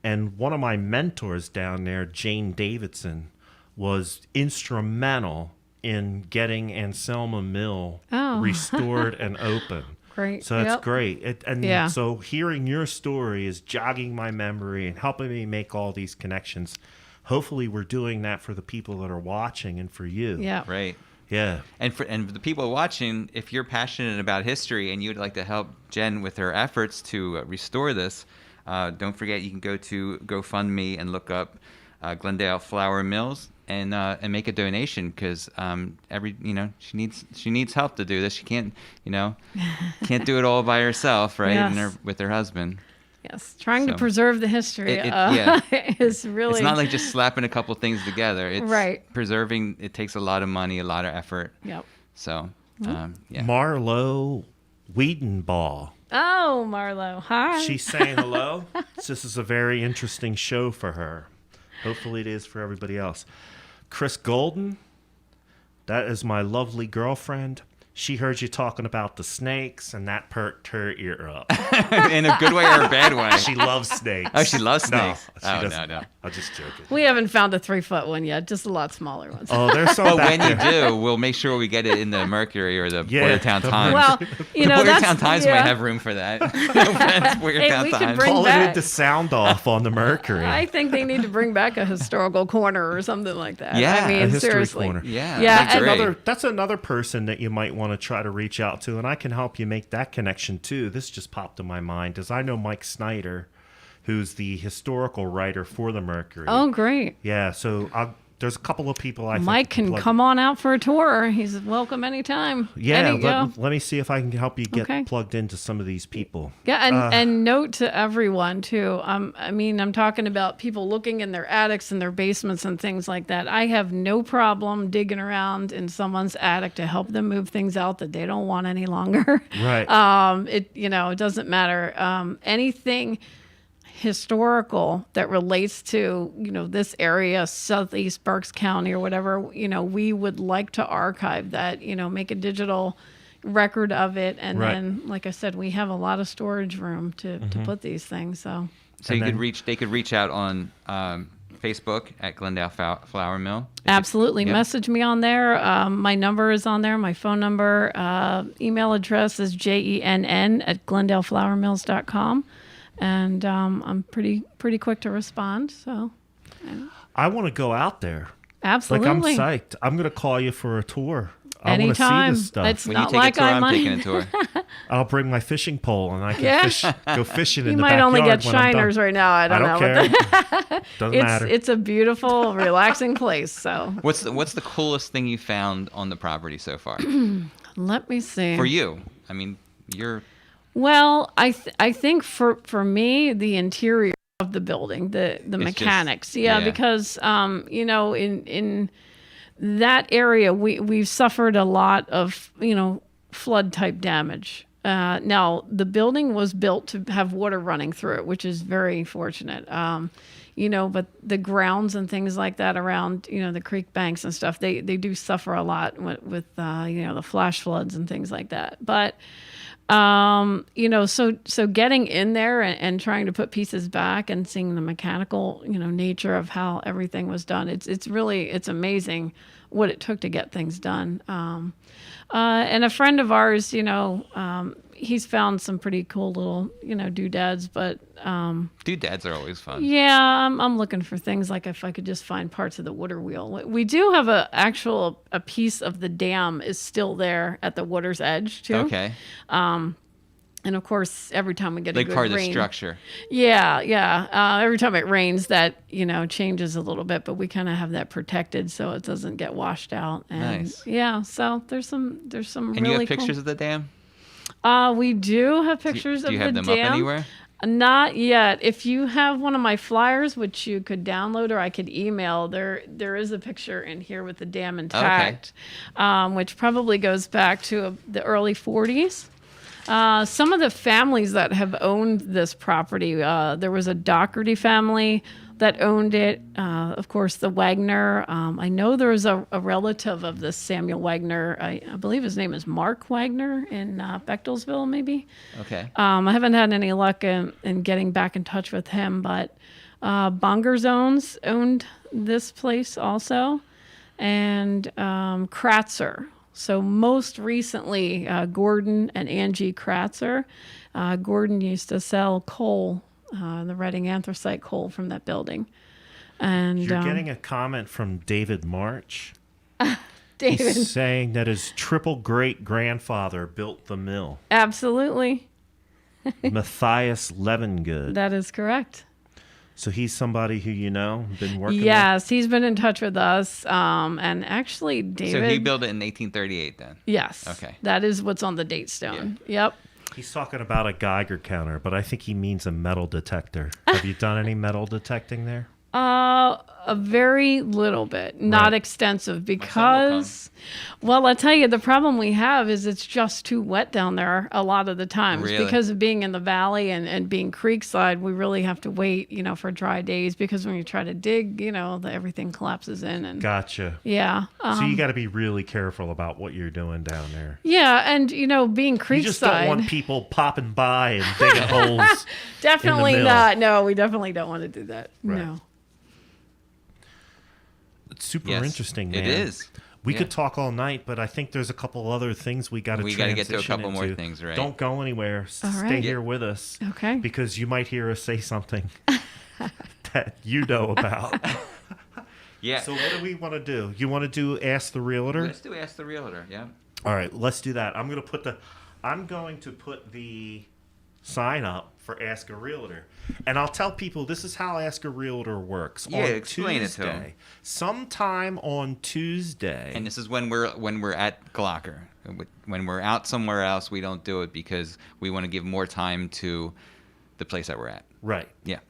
And one of my mentors down there, Jane Davidson, was instrumental in getting Anselma Mill restored and open. Great. So that's great. So hearing your story is jogging my memory and helping me make all these connections. Hopefully we're doing that for the people that are watching and for you. Yeah. Right. Yeah. And for the people watching, if you're passionate about history and you'd like to help Jen with her efforts to restore this, don't forget you can go to Gofundme and look up Glendale Flour Mills and make a donation because she needs help to do this. She can't do it all by herself, right? Yes. And with her husband. Yes, trying to preserve the history is really... It's not like just slapping a couple things together. It's preserving. It takes a lot of money, a lot of effort. Yep. So, Marlo Wiedenball. Oh, Marlo. Hi. She's saying hello. This is a very interesting show for her. Hopefully it is for everybody else. Chris Golden, that is my lovely girlfriend. She heard you talking about the snakes, and that perked her ear up. In a good way or a bad way? She loves snakes. Oh, she loves snakes? No, No. I'm just joking. We haven't found a 3-foot one yet, just a lot smaller ones. Oh, there's some But back when there. you do, we'll make sure we get it in the Mercury or the Boyertown Times. Well, the Boyertown Times might have room for that. No offense, Boyertown we could Times. bring Call back- it into sound off on the Mercury. I think they need to bring back a historical corner or something like that. Yeah, I mean, a history seriously. corner. Yeah, Yeah, that's and- great. That's another person that you might want to try to reach out to, and I can help you make that connection too. This just popped in my mind as I know Mike Snyder, who's the historical writer for the Mercury. Oh, great. Yeah, so there's a couple of people I think Mike can come on out for a tour. He's welcome anytime. Yeah, let me see if I can help you get Okay. plugged into some of these people. Yeah, and note to everyone too. I'm talking about people looking in their attics and their basements and things like that. I have no problem digging around in someone's attic to help them move things out that they don't want any longer. Right. It doesn't matter. Anything historical that relates to this area, Southeast Berks County or whatever, we would like to archive that, make a digital record of it, and then like I said, we have a lot of storage room to put these things. So they could reach out on Facebook at Glendale Flour Mill. absolutely. Message me on there. My number is on there, my phone number. Email address is jenn@glendaleflourmills.com. And I'm pretty quick to respond. So I want to go out there. Absolutely. Like, I'm psyched. I'm going to call you for a tour I want to see Anytime. this stuff. It's When you not take like a tour, I'm I'm taking a tour. I'll bring my fishing pole and I can Yeah. go fishing You in the might backyard only get when I'm done. shiners right now. I don't know. care. Doesn't matter. It's a beautiful, relaxing place. So What's the coolest thing you found on the property so far? let me see. For you, I mean, you're Well, I think for me, the interior of the building, the mechanics, yeah. because in that area we've suffered a lot of flood type damage. Now the building was built to have water running through it, which is very fortunate. But the grounds and things like that around, the creek banks and stuff, they do suffer a lot with the flash floods and things like that. But so getting in there and trying to put pieces back and seeing the mechanical, nature of how everything was done. It's amazing what it took to get things done. And a friend of ours, he's found some pretty cool little, doodads, but, doodads are always fun. yeah, I'm looking for things like if I could just find parts of the water wheel. We do have a piece of the dam is still there at the water's edge too. Okay. And of course, every time we get a Like good part of the rain, structure. yeah. Every time it rains, that changes a little bit, but we kind of have that protected so it doesn't get washed out. And Nice. yeah, so there's some And really you have pictures cool. of the dam? We do have pictures Do you of have the them dam. up anywhere? Not yet. If you have one of my flyers, which you could download or I could email, there is a picture in here with the dam intact, which probably goes back to the early 40s. Some of the families that have owned this property, there was a Doherty family that owned it. Of course, the Wagner. I know there was a relative of this Samuel Wagner. I believe his name is Mark Wagner in Bechtelsville, maybe. Okay. I haven't had any luck in getting back in touch with him, but Bongerzones owned this place also, and Kratzer. So most recently, Gordon and Angie Kratzer. Gordon used to sell coal, the Reading anthracite coal from that building. And You're getting a comment from David March. David, He's saying that his triple great grandfather built the mill. absolutely, Matthias Levengood. that is correct. So he's somebody who been working with? Yes, he's been in touch with us. And actually, David. So he built it in 1838 then? Yes. Okay. That is what's on the date stone. Yep. He's talking about a Geiger counter, but I think he means a metal detector. Have you done any metal detecting there? A very little bit, not Right. extensive, son will because, well, I'll tell you, the problem we have is it's just too wet down there a lot of the times. Really? Because of being in the valley and being creekside, we really have to wait, for dry days, because when you try to dig, everything collapses in. And Gotcha. yeah. So you got to be really careful about what you're doing down there. Yeah, and being creekside. You just don't want people popping by and digging holes. Definitely mill. not. No, we definitely don't want to do that. Right. No. It's super Yes, interesting, man. It is. We Yeah. could talk all night, but I think there's a couple other things we got to We gotta get to a couple more things, right? Don't go anywhere. All Stay right. here with us. Okay. Because you might hear us say something that you know about. Yeah. So what do we want to do? You want to do Ask the Realtor? Let's do Ask the Realtor, yeah. All right, let's do that. I'm going to put the sign up for Ask a Realtor. And I'll tell people this is how Ask a Realtor works. Yeah, on explain it to 'em. Tuesday, sometime on Tuesday. And this is when we're at Glocker. When we're out somewhere else, we don't do it because we want to give more time to the place that we're at. Right. Yeah.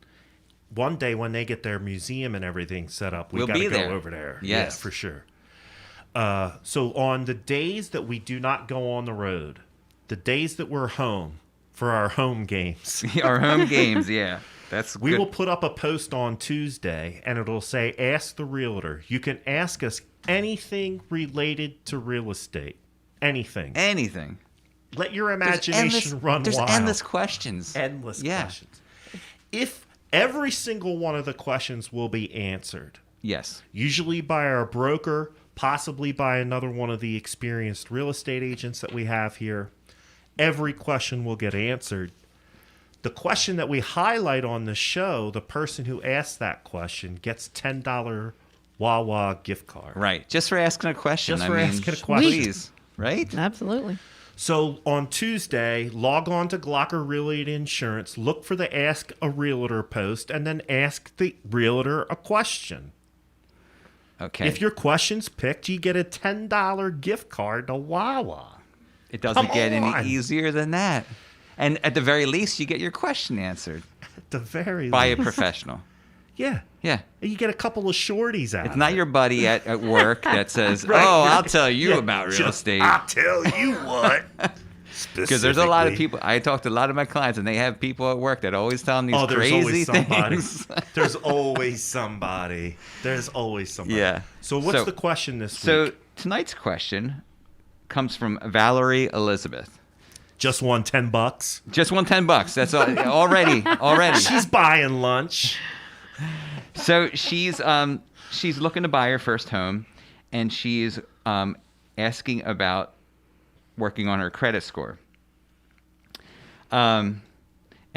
One day when they get their museum and everything set up, We'll got to be go there. over there. Yes. Yeah, for sure. So on the days that we do not go on the road, the days that we're home for our home games, Our home games, yeah. That's we good. will put up a post on Tuesday and it'll say, Ask the Realtor. You can ask us anything related to real estate. Anything. Anything. Let your imagination run There's wild. endless questions. Endless Yeah. questions. If every single one of the questions will be answered, Yes. usually by our broker, possibly by another one of the experienced real estate agents that we have here, every question will get answered. The question that we highlight on the show, the person who asks that question gets $10 Wawa gift card. Right. Just for asking a question. Just for asking a question. Please. Right? Absolutely. So on Tuesday, log on to Glocker Real Estate Insurance, look for the Ask a Realtor post, and then ask the realtor a question. Okay. If your question's picked, you get a $10 gift card to Wawa. It doesn't Come get on. any easier than that. And at the very least, you get your question answered At the very by a least. professional. Yeah. Yeah. And you get a couple of shorties out It's of not it. your buddy at work that says, Right. "Oh, I'll tell you Yeah. about real Just, estate." I'll tell you what. Because there's a lot of people. I talk to a lot of my clients, and they have people at work that always tell them these There's crazy always somebody. things. There's always somebody. There's always somebody. Yeah. So what's So- the question this So week? tonight's question comes from Valerie Elizabeth. Just won $10. Just won $10. That's all, already. She's buying lunch. So she's looking to buy her first home, and she's asking about working on her credit score. And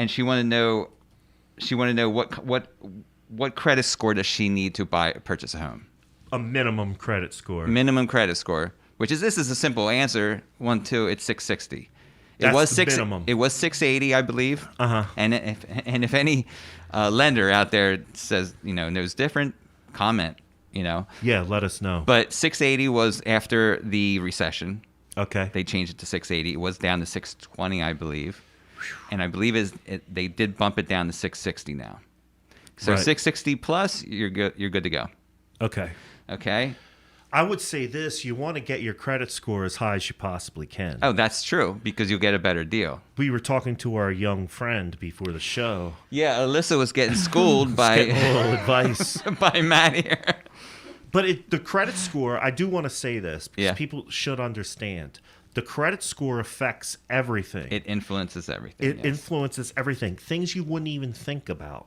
she wanted to know what credit score does she need to purchase a home? A minimum credit score. Minimum credit score, this is a simple answer. 1, 2, it's 660. That's the minimum. It was 680, I believe. Uh-huh. And if any lender out there says knows different, comment. Yeah, let us know. But 680 was after the recession. Okay. They changed it to 680. It was down to 620, I believe. And I believe they did bump it down to 660 now. So Right. 660 plus, you're good. You're good to go. Okay. Okay. I would say this: you want to get your credit score as high as you possibly can. Oh, that's true, because you'll get a better deal. We were talking to our young friend before the show. Yeah, Alyssa was getting schooled Getting a little advice. by Matt here. But the credit score, I do want to say this because Yeah. people should understand. The credit score affects everything. It influences everything. It yes. influences everything. Things you wouldn't even think about.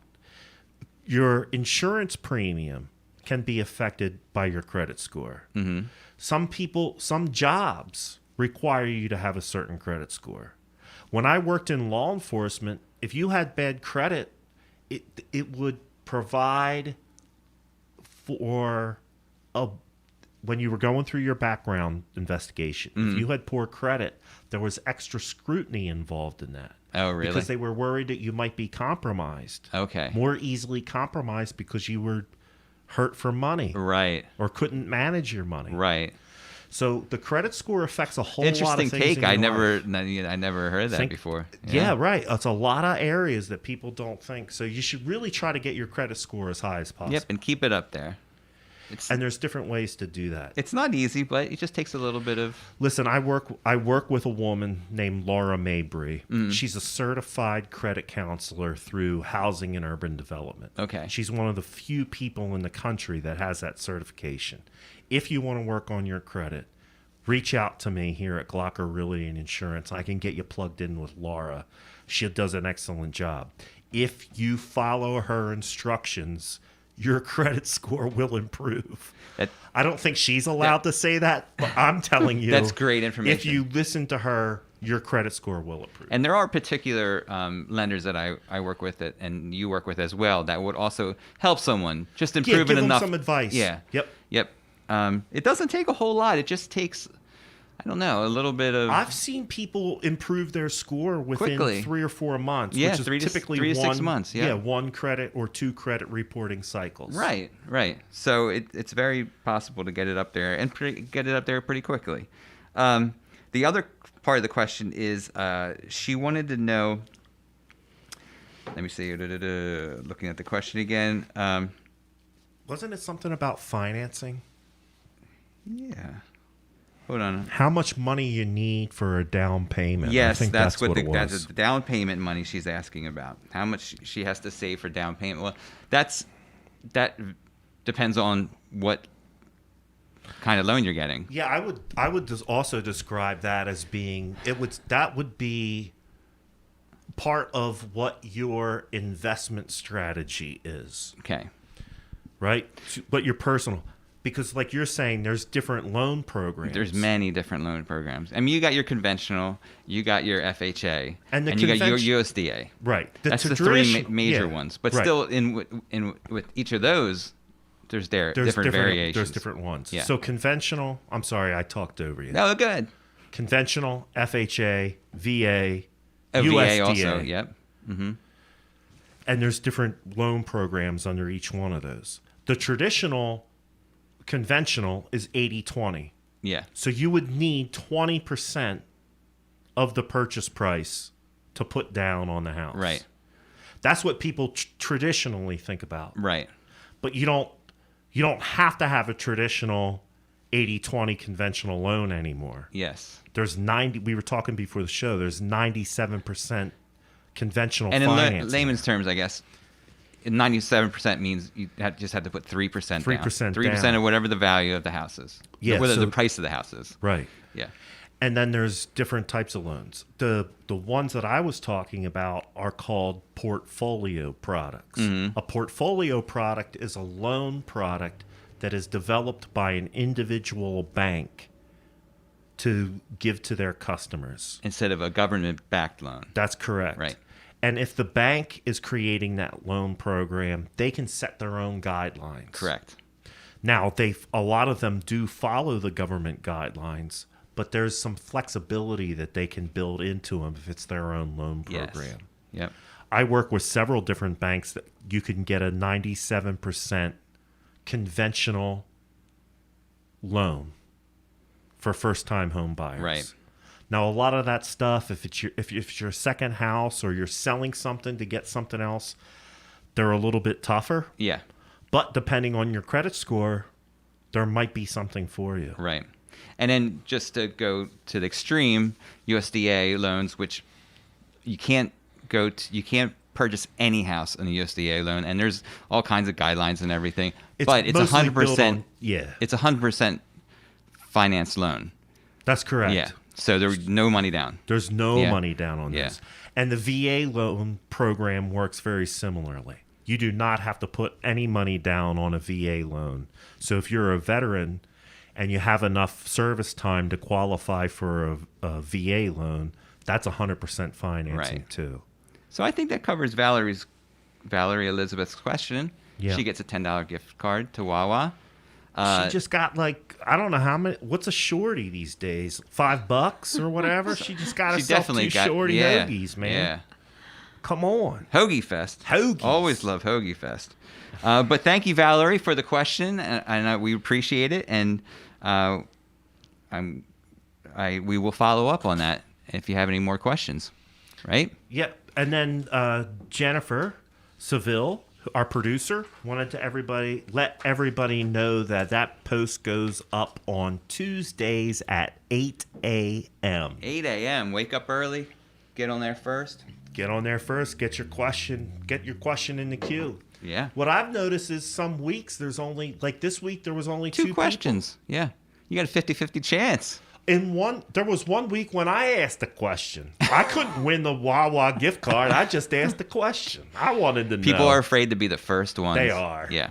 Your insurance premium can be affected by your credit score. Mm-hmm. Some jobs require you to have a certain credit score. When I worked in law enforcement, if you had bad credit, it would provide for when you were going through your background investigation. If you had poor credit, there was extra scrutiny involved in that. Oh, really? Because they were worried that you might be compromised. Okay. More easily compromised because you were hurt for money Right. or couldn't manage your money. Right. So the credit score affects a whole lot Interesting of things. take. in your I life. never heard that before. Yeah, right. It's a lot of areas that people don't think. So you should really try to get your credit score as high as possible. Yep, and keep it up there. And there's different ways to do that. It's not easy, but it just takes a little bit of. Listen, I work with a woman named Laura Mabry. Mm. She's a certified credit counselor through Housing and Urban Development. Okay. She's one of the few people in the country that has that certification. If you want to work on your credit, reach out to me here at Glocker Realty and Insurance. I can get you plugged in with Laura. She does an excellent job. If you follow her instructions, your credit score will improve. I don't think she's allowed to say that, but I'm telling you. That's great information. If you listen to her, your credit score will improve. And there are particular lenders that I work with and you work with as well that would also help someone just improve give it them enough. some advice. Yeah. Yep. It doesn't take a whole lot. It just takes, I don't know, a little bit of. I've seen people improve their score within Quickly. 3 or 4 months. Yeah, which is 3 to typically 6 months, yeah. 1 credit or 2 credit reporting cycles. Right. So it's very possible to get it up there and get it up there pretty quickly. The other part of the question is she wanted to know. Let me see. Looking at the question again. Wasn't it something about financing? Yeah. Hold on. How much money you need for a down payment? Yes, I think that's what it was. that's the down payment money she's asking about. How much she has to save for down payment? Well, that depends on what kind of loan you're getting. Yeah, I would also describe that as being that would be part of what your investment strategy is. Okay. Right? But your personal, because like you're saying, there's different loan programs. There's many different loan programs. I mean, you got your conventional, you got your FHA, And you got your USDA. Right. That's the three major ones. But right. still, in with each of those, There's There's different variations. There's different ones. Yeah. So conventional, I'm sorry, I talked over you. No, good. Conventional, FHA, VA, Oh, USDA. VA also, yep. And there's different loan programs under each one of those. The traditional conventional is 80-20. Yeah. So you would need 20% of the purchase price to put down on the house. Right. That's what people traditionally think about. Right. But you don't have to have a traditional 80-20 conventional loan anymore. Yes. There's we were talking before the show, there's 97% conventional And in financing. layman's terms, I guess, 97% means you just have to put 3% down. 3% down. of whatever the value of the house is. Yeah, Whether so- the price of the house is. Right. Yeah. And then there's different types of loans. The ones that I was talking about are called portfolio products. A portfolio product is a loan product that is developed by an individual bank to give to their customers. Instead of a government-backed loan. That's correct. Right. And if the bank is creating that loan program, they can set their own guidelines. Correct. Now, a lot of them do follow the government guidelines, but there's some flexibility that they can build into them if it's their own loan program. Yes. Yep. I work with several different banks that you can get a 97% conventional loan for first-time home buyers. Right. Now, a lot of that stuff, if it's your second house or you're selling something to get something else, they're a little bit tougher. Yeah. But depending on your credit score, there might be something for you. Right. And then just to go to the extreme, USDA loans, which you can't purchase any house on a USDA loan, and there's all kinds of guidelines and everything. But it's mostly 100%. built on- yeah, It's 100% finance loan. that's correct. Yeah. So there's no money down. There's no Yeah. money down on Yeah. this. And the VA loan program works very similarly. You do not have to put any money down on a VA loan. So if you're a veteran and you have enough service time to qualify for a VA loan, that's 100% financing Right. too. So I think that covers Valerie Elizabeth's question. Yeah. She gets a $10 gift card to Wawa. She just got I don't know how many. What's a shorty these days? $5 or whatever. She just got She herself definitely two got shorty hoagies, man. Yeah. Come on. Hoagie Fest. Hoagies. Always love Hoagie Fest. But thank you, Valerie, for the question, and we appreciate it. And we will follow up on that if you have any more questions. Right? Yep. And then Jennifer Seville, our producer, wanted to let everybody know that post goes up on Tuesdays at 8 a.m. 8 a.m. Wake up early. Get on there first. Get on there first. Get your question in the queue. Yeah. What I've noticed is some weeks there's only, like this week, there was only two questions. Yeah. You got a 50-50 chance. There was one week when I asked a question. I couldn't win the Wawa gift card. I just asked a question. I wanted to know. People are afraid to be the first ones. They are. Yeah.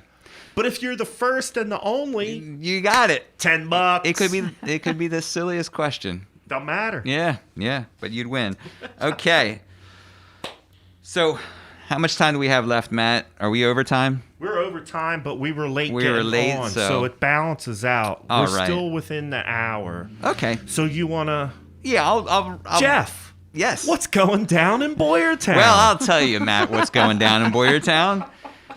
But if you're the first and the only, You got it. $10. It could be the silliest question. Don't matter. Yeah, but you'd win. Okay. So, how much time do we have left, Matt? Are we over time? We're over time, but we were late. On, so so it balances out. All We're right. still within the hour. Okay. So you wanna? Yeah, I'll Jeff. Yes. What's going down in Boyertown? Well, I'll tell you, Matt, what's going down in Boyertown.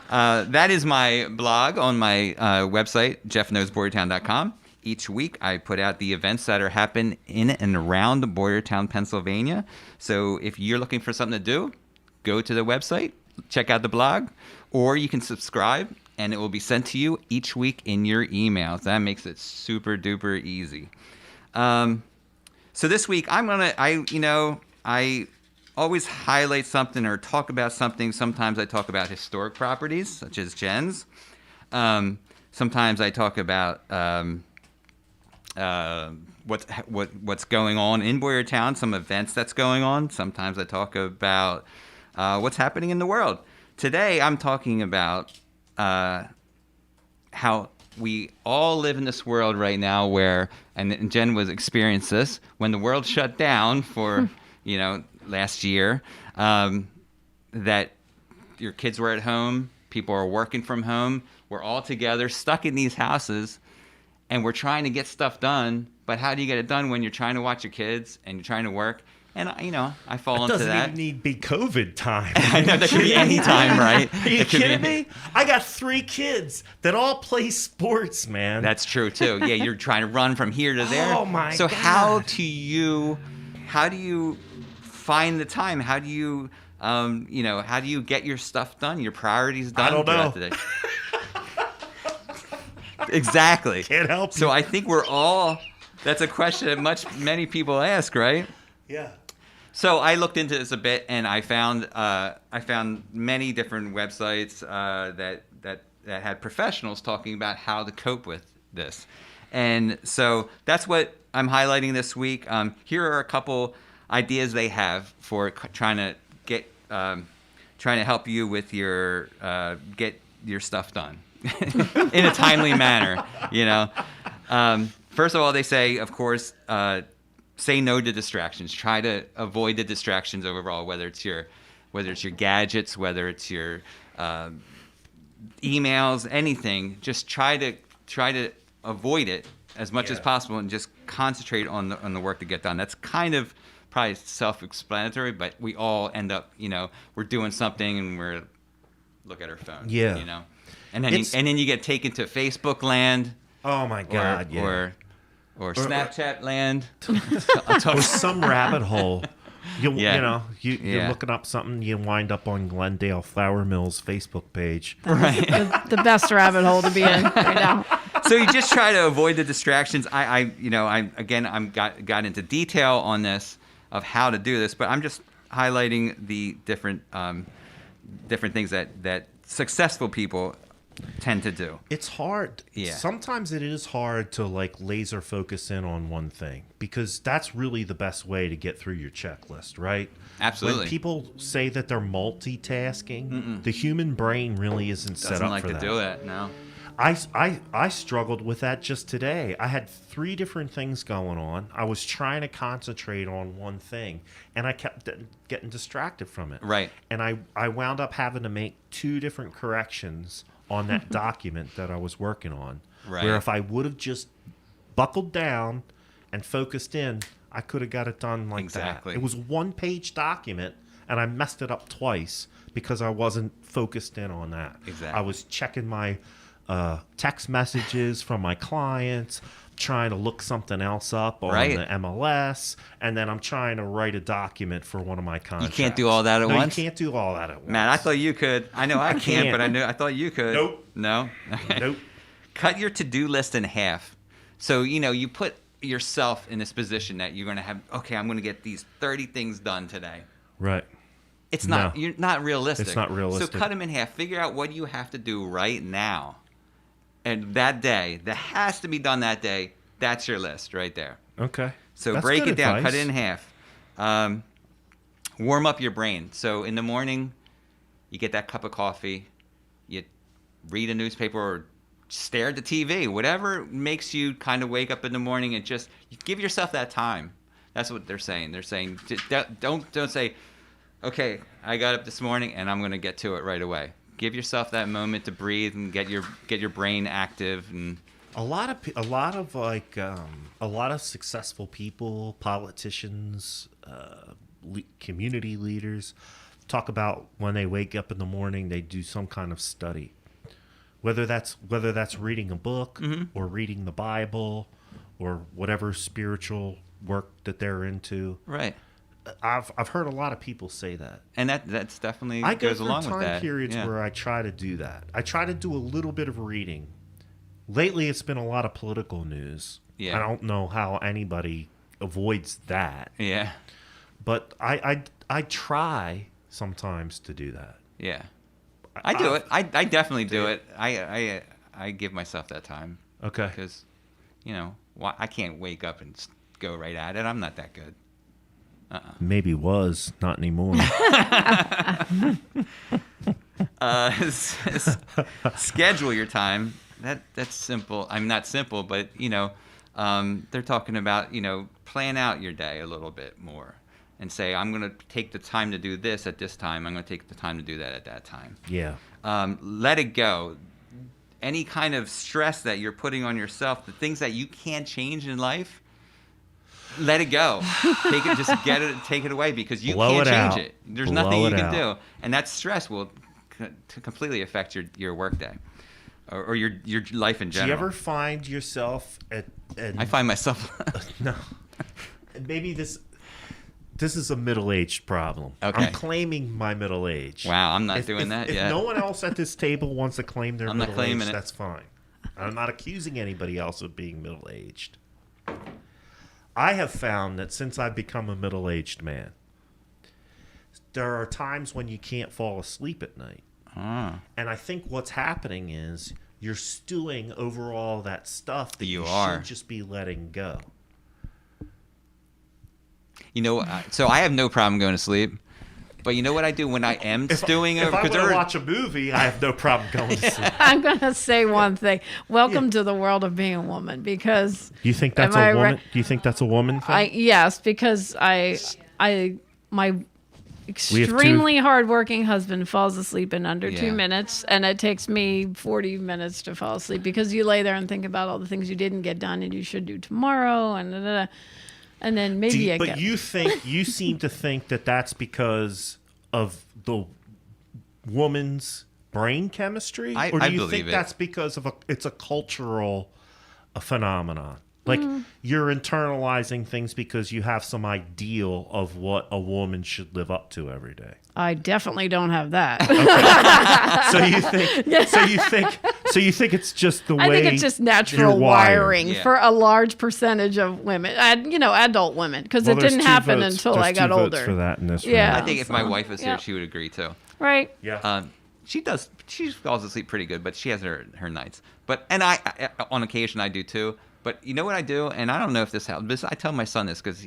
That is my blog on my website, jeffknowsboyertown.com. Each week, I put out the events that are happening in and around Boyertown, Pennsylvania. So if you're looking for something to do, go to the website, check out the blog, or you can subscribe, and it will be sent to you each week in your emails. That makes it super duper easy. So this week, I always highlight something or talk about something. Sometimes I talk about historic properties, such as Jen's. Sometimes I talk about what's going on in Boyertown, some events that's going on. Sometimes I talk about what's happening in the world. Today, I'm talking about how we all live in this world right now where, and Jen was experienced this, when the world shut down for, last year, that your kids were at home, people are working from home, we're all together, stuck in these houses, and we're trying to get stuff done. But how do you get it done when you're trying to watch your kids and you're trying to work? And, I fall into that. Doesn't even need to be COVID time. I know, that could be any time, right? Are you kidding me? I got 3 kids that all play sports, man. That's true, too. Yeah, you're trying to run from here to there. Oh, my So God. how do you find the time? How do you, how do you get your stuff done, your priorities done? I don't know. throughout the day? Exactly. Can't help So you. I think that's a question that many people ask, right? Yeah. So I looked into this a bit, and I found many different websites that had professionals talking about how to cope with this, and so that's what I'm highlighting this week. Here are a couple ideas they have for trying to help you with your get your stuff done in a timely manner. First of all, they say, of course, say no to distractions. Try to avoid the distractions overall, whether it's your gadgets, whether it's your emails, anything. Just try to avoid it as much as possible and just concentrate on the work to get done. That's kind of probably self-explanatory, but we all end up, we're doing something and we're look at our phone. Yeah. And then you get taken to Facebook land. Oh my God. Or Snapchat land. Or some rabbit hole. You're Yeah. looking up something, you wind up on Glendale Flour Mill's Facebook page. Right. The best rabbit hole to be in right now. So you just try to avoid the distractions. I got into detail on this of how to do this, but I'm just highlighting the different things that successful people tend to do. It's hard. Yeah. Sometimes it is hard to laser focus in on one thing, because that's really the best way to get through your checklist, right? Absolutely. When people say that they're multitasking, the human brain really isn't set Doesn't up like for to that. do it. No. I struggled with that just today. I had 3 different things going on. I was trying to concentrate on one thing, and I kept getting distracted from it. Right. And I wound up having to make 2 different corrections on that document that I was working on. Right. Where if I would have just buckled down and focused in, I could have got it done like Exactly. that. It was 1-page document, and I messed it up twice because I wasn't focused in on that. Exactly. I was checking my text messages from my clients, trying to look something else up on Right. the MLS, and then I'm trying to write a document for one of my contracts. can't do all that at once? You can't do all that at once. Man, I thought you could. I know I can't, can't. but I thought you could. Nope. No? Nope. Cut your to-do list in half. So, you put yourself in this position that you're going to have, okay, I'm going to get these 30 things done today. Right. It's not, No. you're not realistic. It's not realistic. So cut them in half. Figure out what you have to do right now. And that day, that has to be done that day. That's your list right there. Okay. So That's break good it down, advice. cut it in half. Warm up your brain. So in the morning, you get that cup of coffee, you read a newspaper or stare at the TV, whatever makes you kind of wake up in the morning, and just give yourself that time. That's what they're saying. They're saying don't say, okay, I got up this morning and I'm going to get to it right away. Give yourself that moment to breathe and get your brain active. And a lot of successful people, politicians, community leaders talk about when they wake up in the morning, they do some kind of study, whether that's reading a book or reading the Bible or whatever spiritual work that they're into. right. I've heard a lot of people say that. And that's definitely I go goes through along with time that. periods Yeah. where I try to do that. I try to do a little bit of reading. Lately, it's been a lot of political news. Yeah. I don't know how anybody avoids that, Yeah. but I try sometimes to do that. Yeah. I do it. I definitely do it. I give myself that time Okay. because, I can't wake up and go right at it. I'm not that good. Maybe was, not anymore. Schedule your time. That's simple. I'm not simple, but they're talking about plan out your day a little bit more and say I'm going to take the time to do this at this time. I'm going to take the time to do that at that time. Yeah. Let it go. any kind of stress that you're putting on yourself, the things that you can't change in life, let it go. Take it away, because you can't change it. There's nothing you can do, and that stress will completely affect your workday, or your life in general. Do you ever find yourself I find myself. No, maybe this is a middle-aged problem. Okay. I'm claiming my middle age. Wow, I'm not doing that yet. If no one else at this table wants to claim their I'm not middle age, claiming it. that's fine. I'm not accusing anybody else of being middle-aged. I have found that since I've become a middle-aged man, there are times when you can't fall asleep at night. And I think what's happening is you're stewing over all that stuff that you should just be letting go. You know, so I have no problem going to sleep. But you know what I do when I am stewing? If I want to watch a movie, I have no problem going to sleep. I'm going to say one thing. Welcome to the world of being a woman, because you think that's a woman? Do you think that's a woman thing? Yes, because my extremely hardworking husband falls asleep in under 2 minutes, and it takes me 40 minutes to fall asleep, because you lay there and think about all the things you didn't get done and you should do tomorrow, and then maybe But you seem to think that that's because of the woman's brain chemistry, or do you think that's because of it's a cultural phenomenon? Like you're internalizing things because you have some ideal of what a woman should live up to every day. I definitely don't have that. Okay. So you think it's just the way. I think it's just natural wiring for a large percentage of women, adult women, because it didn't happen until I got older. Votes for that in this room. I think if my wife was here, she would agree too. Right. Yeah. She does. She falls asleep pretty good, but she has her nights. And I on occasion I do too. But you know what I do, and I don't know if this helps. I tell my son this because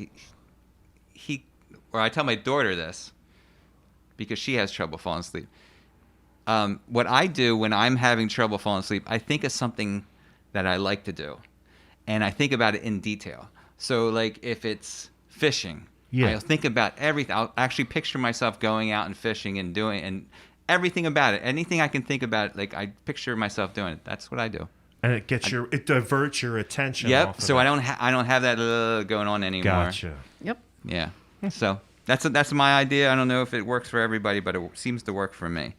I tell my daughter this because she has trouble falling asleep. What I do when I'm having trouble falling asleep, I think of something that I like to do, and I think about it in detail. So, like if it's fishing, I'll think about everything. I'll actually picture myself going out and fishing and doing and everything about it. Anything I can think about, like I picture myself doing it. That's what I do. And it diverts your attention. Yep. Off of so I don't have that going on anymore. Gotcha. Yep. Yeah. So that's my idea. I don't know if it works for everybody, but it seems to work for me.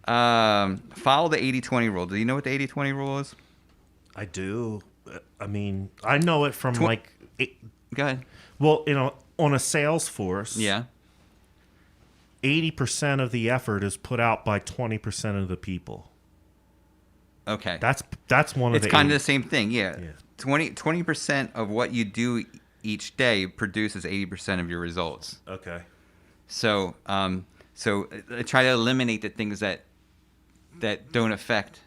Follow the 80-20 rule. Do you know what the 80-20 rule is? I do. I mean, I know it from Go ahead. Well, on a sales force. Yeah. 80% of the effort is put out by 20% of the people. Okay. That's one of It's kind of the same thing, yeah. 20% of what you do each day produces 80% of your results. Okay. So try to eliminate the things that don't affect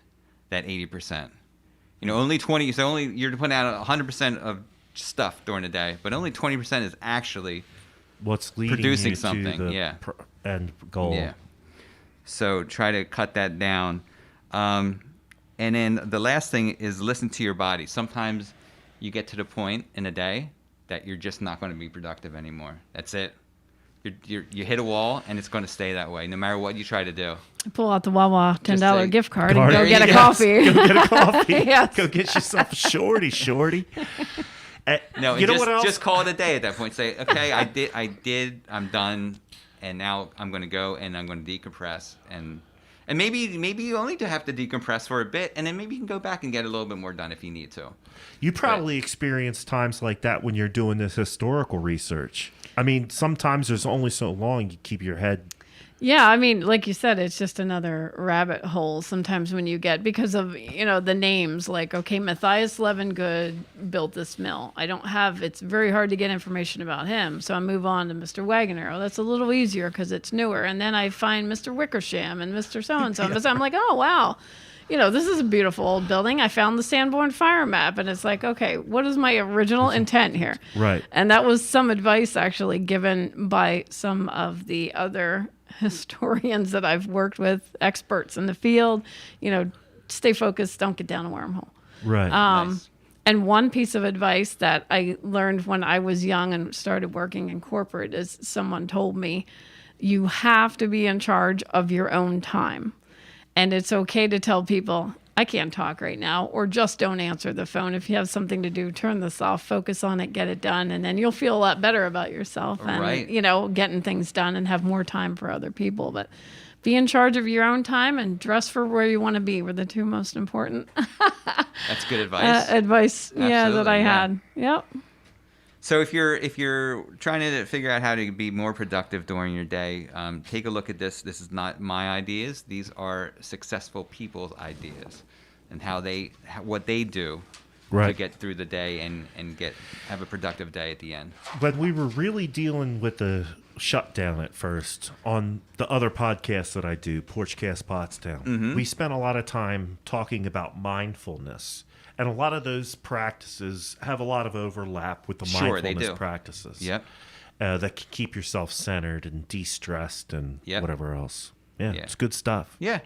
that 80%. Only 20. So you're putting out 100% of stuff during the day, but only 20% is actually what's leading producing you something. To the end goal. Yeah. So try to cut that down. And then the last thing is listen to your body. Sometimes you get to the point in a day that you're just not going to be productive anymore. That's it. You hit a wall, and it's going to stay that way, no matter what you try to do. Pull out the Wawa $10 gift card and go get a coffee. Go get a coffee. Yes. Go get yourself a shorty. No, you know what else? Just call it a day at that point. Say, okay, I did, I'm done, and now I'm going to go and I'm going to decompress and maybe you only have to decompress for a bit, and then maybe you can go back and get a little bit more done if you need to. You probably experience times like that when you're doing this historical research. I mean, sometimes there's only so long you keep your head. Yeah, I mean, like you said, it's just another rabbit hole sometimes when you get, because of, the names, like, okay, Matthias Levengood built this mill. It's very hard to get information about him, so I move on to Mr. Wagoner. Oh, that's a little easier because it's newer. And then I find Mr. Wickersham and Mr. So-and-so. So I'm like, oh, wow. This is a beautiful old building. I found the Sanborn fire map, and it's like, okay, what is my original intent here? Right. And that was some advice actually given by some of the other historians that I've worked with, experts in the field. Stay focused, don't get down a wormhole. Right. Nice. And one piece of advice that I learned when I was young and started working in corporate is someone told me, you have to be in charge of your own time. And it's okay to tell people, I can't talk right now, or just don't answer the phone. If you have something to do, turn this off, focus on it, get it done, and then you'll feel a lot better about yourself and, Right. getting things done and have more time for other people. But be in charge of your own time and dress for where you want to be were the two most important That's good advice. advice that I Absolutely, yeah. had. Yep. So if you're trying to figure out how to be more productive during your day, take a look at this. This is not my ideas. These are successful people's ideas, and what they do to Right. get through the day and have a productive day at the end. When we were really dealing with the shutdown at first on the other podcasts that I do, Porchcast Pottstown, we spent a lot of time talking about mindfulness. And a lot of those practices have a lot of overlap with the Sure, they mindfulness do. practices. Yep. That can keep yourself centered and de-stressed and Yep. whatever else. Yeah, Yeah. it's good stuff. Yeah.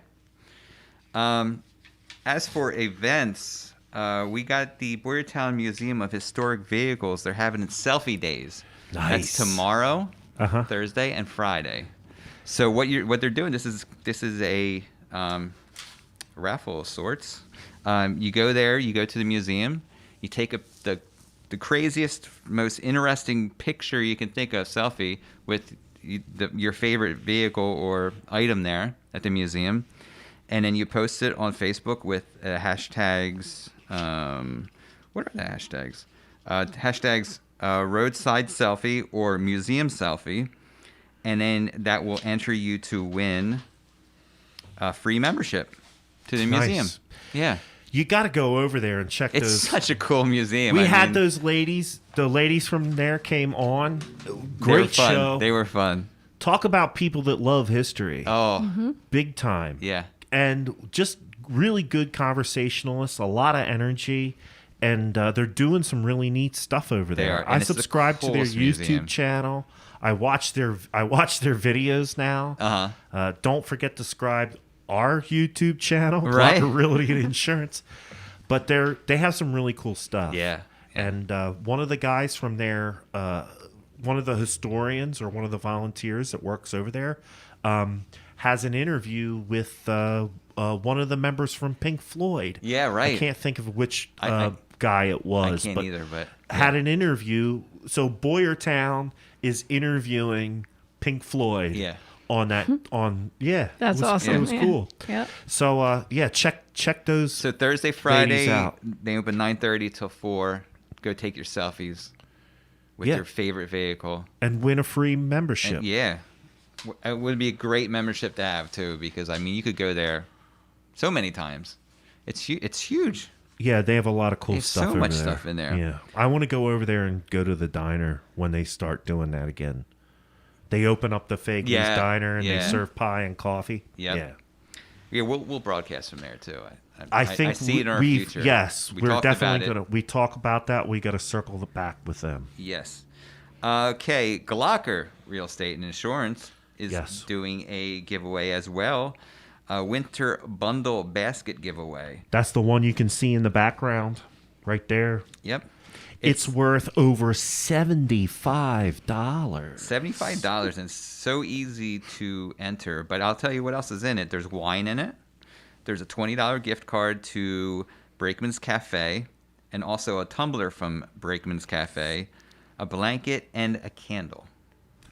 As for events, we got the Boyertown Museum of Historic Vehicles. They're having selfie days. Nice. That's tomorrow, Uh-huh. Thursday, and Friday. So what they're doing? This is a raffle of sorts. You go there, you go to the museum, you take the craziest, most interesting picture you can think of, selfie, with your favorite vehicle or item there at the museum, and then you post it on Facebook with hashtags. What are the hashtags? Hashtags roadside selfie or museum selfie, and then that will enter you to win a free membership to the Nice. museum. Yeah. You got to go over there and check It's those. such a cool museum. We I had mean, those ladies. The ladies from there came on. they were Great fun. show. They were fun. Talk about people that love history. Oh, Big time. yeah. And just really good conversationalists, a lot of energy, and they're doing some really neat stuff over They there. are, and I it's the subscribe to their coolest YouTube museum. channel. I watch their videos now. Uh-huh. Don't forget to subscribe our YouTube channel, Right. Glocker Realty and Insurance. But they have some really cool stuff. Yeah. And one of the guys from there, one of the historians or one of the volunteers that works over there, has an interview with one of the members from Pink Floyd. Yeah, right. I can't think of which I guy it I was. can't but either, but had an interview. So Boyertown is interviewing Pink Floyd. Yeah. On that, That's it was, awesome. It was Yeah. cool. Yeah. So check those. So Thursday, Friday, out. they open 9:30 till 4. Go take your selfies with Yeah. your favorite vehicle. and win a free membership. And yeah, it would be a great membership to have too, because I mean, you could go there so many times. It's huge. Yeah, they have a lot of cool There's stuff so over much there. stuff in there. Yeah, I want to go over there and go to the diner when they start doing that again. They open up the Fagan's Yeah, Diner and they yeah. serve pie and coffee. Yep. Yeah. Yeah, we'll broadcast from there too. I think I see it in our we've future. yes, We we're talked definitely about it. gonna. We talk about that. We got to circle the back with them. Yes. Okay, Glocker Real Estate and Insurance is Yes. doing a giveaway as well. A winter bundle basket giveaway. That's the one you can see in the background, right there. Yep. It's worth over $75. $75 and so easy to enter. But I'll tell you what else is in it. There's wine in it. There's a $20 gift card to Brakeman's Cafe, and also a tumbler from Brakeman's Cafe, a blanket, and a candle.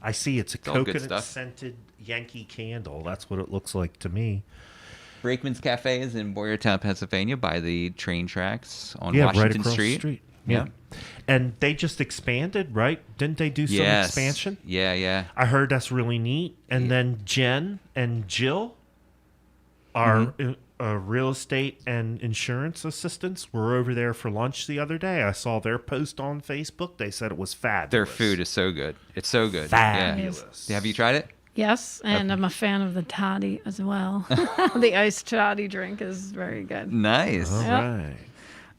I see it's a all good coconut stuff. scented Yankee candle. That's what it looks like to me. Brakeman's Cafe is in Boyertown, Pennsylvania, by the train tracks on Yeah, Washington right across Street. the street. Yeah. And they just expanded, right? Didn't they do some Yes. expansion? Yeah. I heard that's really neat. And then Jen and Jill, our real estate and insurance assistants, were over there for lunch the other day. I saw their post on Facebook. They said it was fabulous. Their food is so good. It's so good. fabulous. Yeah. Have you tried it? Yes, and I'm a fan of the toddy as well. The iced toddy drink is very good. Nice. All Yep.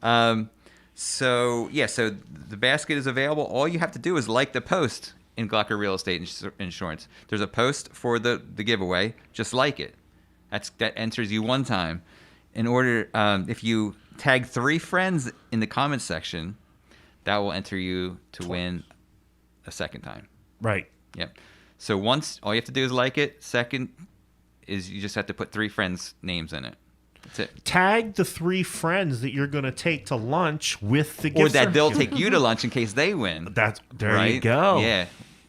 right. So the basket is available. All you have to do is like the post in Glocker Real Estate Insurance. There's a post for the giveaway. Just like it. That enters you one time. In order, if you tag 3 friends in the comments section, that will enter you to win a second time. Right. Yep. So once, all you have to do is like it. Second is you just have to put 3 friends' names in it. That's it. Tag the 3 friends that you're going to take to lunch with the gift Or that they'll certificate. take you to lunch in case they win. There right? you go. Yeah.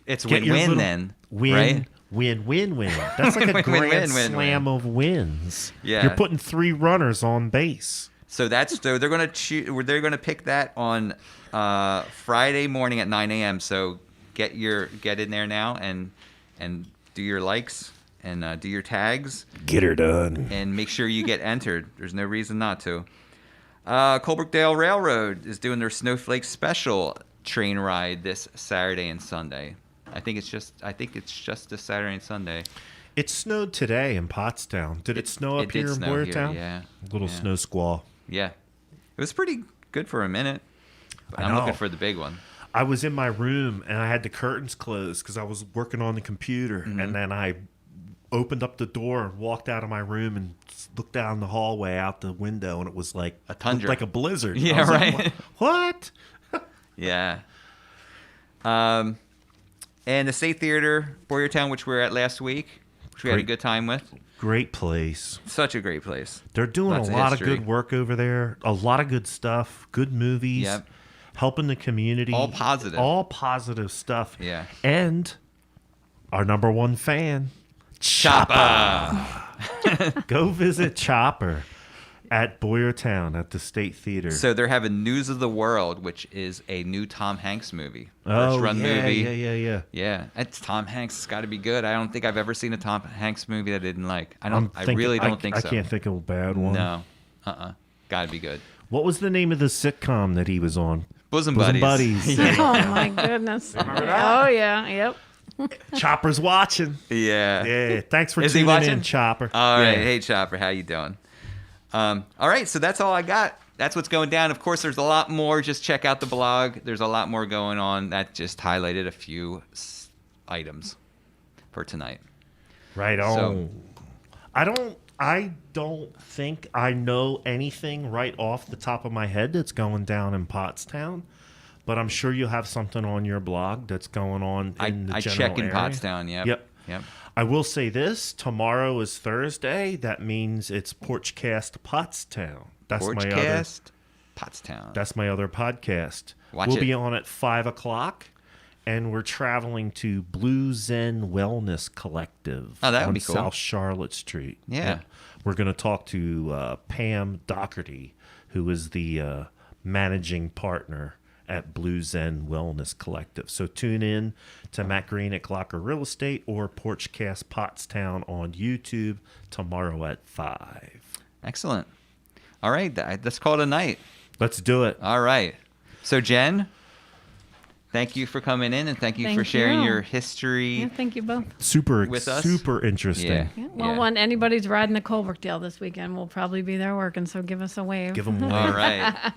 It's Get your win-win little then. Win, right? win, win, win. That's like a Win, win, grand win, slam of wins. Yeah. You're putting 3 runners on base. So they're gonna pick that on Friday morning at 9 a.m. So get in there now and do your likes and do your tags Get her done. and make sure you get entered. There's no reason not to. Colebrookdale Railroad is doing their Snowflake Special train ride this Saturday and Sunday. I think it's just this Saturday and Sunday. It snowed today in Pottstown. Did it snow up here in Boyertown? Yeah. Little Yeah. snow squall. Yeah. It was pretty good for a minute. But I I'm know. looking for the big one. I was in my room and I had the curtains closed because I was working on the computer. Mm-hmm. And then I opened up the door and walked out of my room and looked down the hallway out the window, and it was like A tundra. looked like a blizzard. Yeah, I was like, right. What? Yeah. And the State Theater, Boyertown, which we were at last week, which we had a Great. good time with. Great place. Such a great place. They're doing Lots a of lot of history. good work over there. A lot of good stuff. Good movies. Yep. Helping the community. All positive. All positive stuff. Yeah. And our number 1 fan, Chopper. Go visit Chopper at Boyertown at the State Theater. So they're having News of the World, which is a new Tom Hanks movie. oh, First run yeah, movie. yeah. Yeah, it's Tom Hanks. It's got to be good. I don't think I've ever seen a Tom Hanks movie that I didn't like. I really don't think so. I can't think of a bad one. No. Got to be good. What was the name of the sitcom that he was on? Bosom Bosom Buddies. Buddies. Oh my goodness. Oh yeah. Yep. Chopper's watching. Yeah. Yeah, thanks for Is he tuning watching? in, Chopper. All right. Yeah. Hey, Chopper. How you doing? All right. So that's all I got. That's what's going down. Of course, there's a lot more. Just check out the blog. There's a lot more going on. That just highlighted a few items for tonight. Right on. I don't think I know anything right off the top of my head that's going down in Pottstown, but I'm sure you'll have something on your blog that's going on in the I general check in area. Pottstown. Yep. I will say this: tomorrow is Thursday. That means it's Porchcast Pottstown. Porchcast, Pottstown. That's my other podcast. Watch we'll it. be on at 5:00, and we're traveling to Blue Zen Wellness Collective Oh, that would on be cool. South Charlotte Street. Yeah. We're going to talk to Pam Doherty, who is the managing partner at Blue Zen Wellness Collective. So tune in to Matt Green at Glocker Real Estate or Porchcast Pottstown on YouTube tomorrow at 5. Excellent. All right. Let's call it a night. Let's do it. All right. So, Jen, thank you for coming in and thank you Thank for sharing you. your history. Yeah, thank you both. Super, With us? super interesting. Yeah. Yeah. Well, Yeah. when anybody's riding the Colebrookdale this weekend, we'll probably be there working. So give us a wave. Give them one. All right.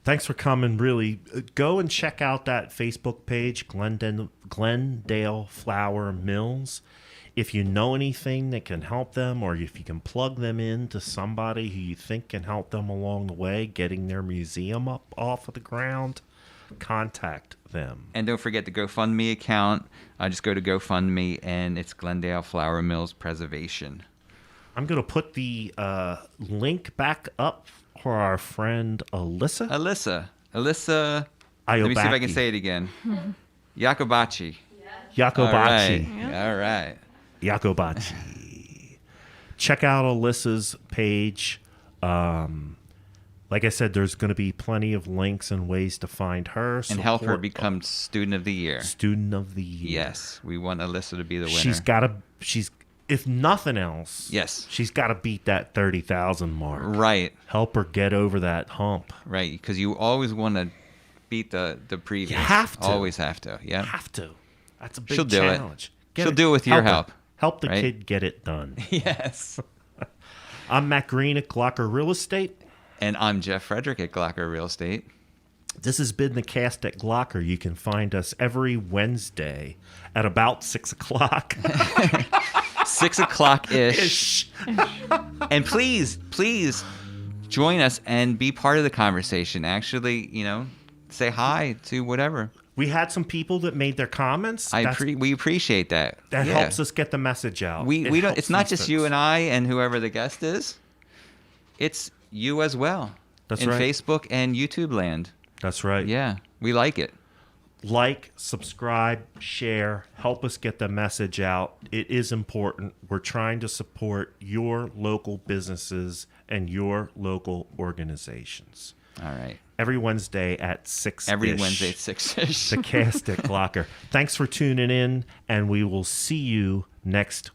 Thanks for coming. Really, go and check out that Facebook page, Glendale Flour Mills. If you know anything that can help them, or if you can plug them in to somebody who you think can help them along the way, getting their museum up off of the ground, contact them. And don't forget the GoFundMe account. Just go to GoFundMe, and it's Glendale Flour Mills Preservation. I'm going to put the link back up for our friend Alyssa. Alyssa. Let me see if I can say it again. Yakobachi. Yakobachi. All right. Yakobachi. Check out Alyssa's page. Like I said, there's going to be plenty of links and ways to find her. And help her Support become Student of the Year. Student of the Year. Yes. We want Alyssa to be the winner. She's if nothing else, Yes. she's got to beat that 30,000 mark. Right. Help her get over that hump. Right. Because you always want to beat the previous. You have to. Always have to. Yeah. Have to. That's a big She'll do it. challenge. She'll do it with your her. help. Help the right? kid get it done. Yes. I'm Matt Green at Glocker Real Estate. And I'm Jeff Frederick at Glocker Real Estate. This has been the cast at Glocker. You can find us every Wednesday at about 6 o'clock. 6 o'clock ish. And please join us and be part of the conversation. Actually, say hi to whatever. We had some people that made their comments. We appreciate that. That Yeah. helps us get the message out. We don't. helps It's not these just you folks. and I and whoever the guest is. It's you as well. That's in right. Facebook and YouTube land. That's right. Yeah, we like it. Like, subscribe, share, help us get the message out. It is important. We're trying to support your local businesses and your local organizations. All right. Every Wednesday at 6. Every Wednesday at 6-ish. The Cast at Glocker. Thanks for tuning in, and we will see you next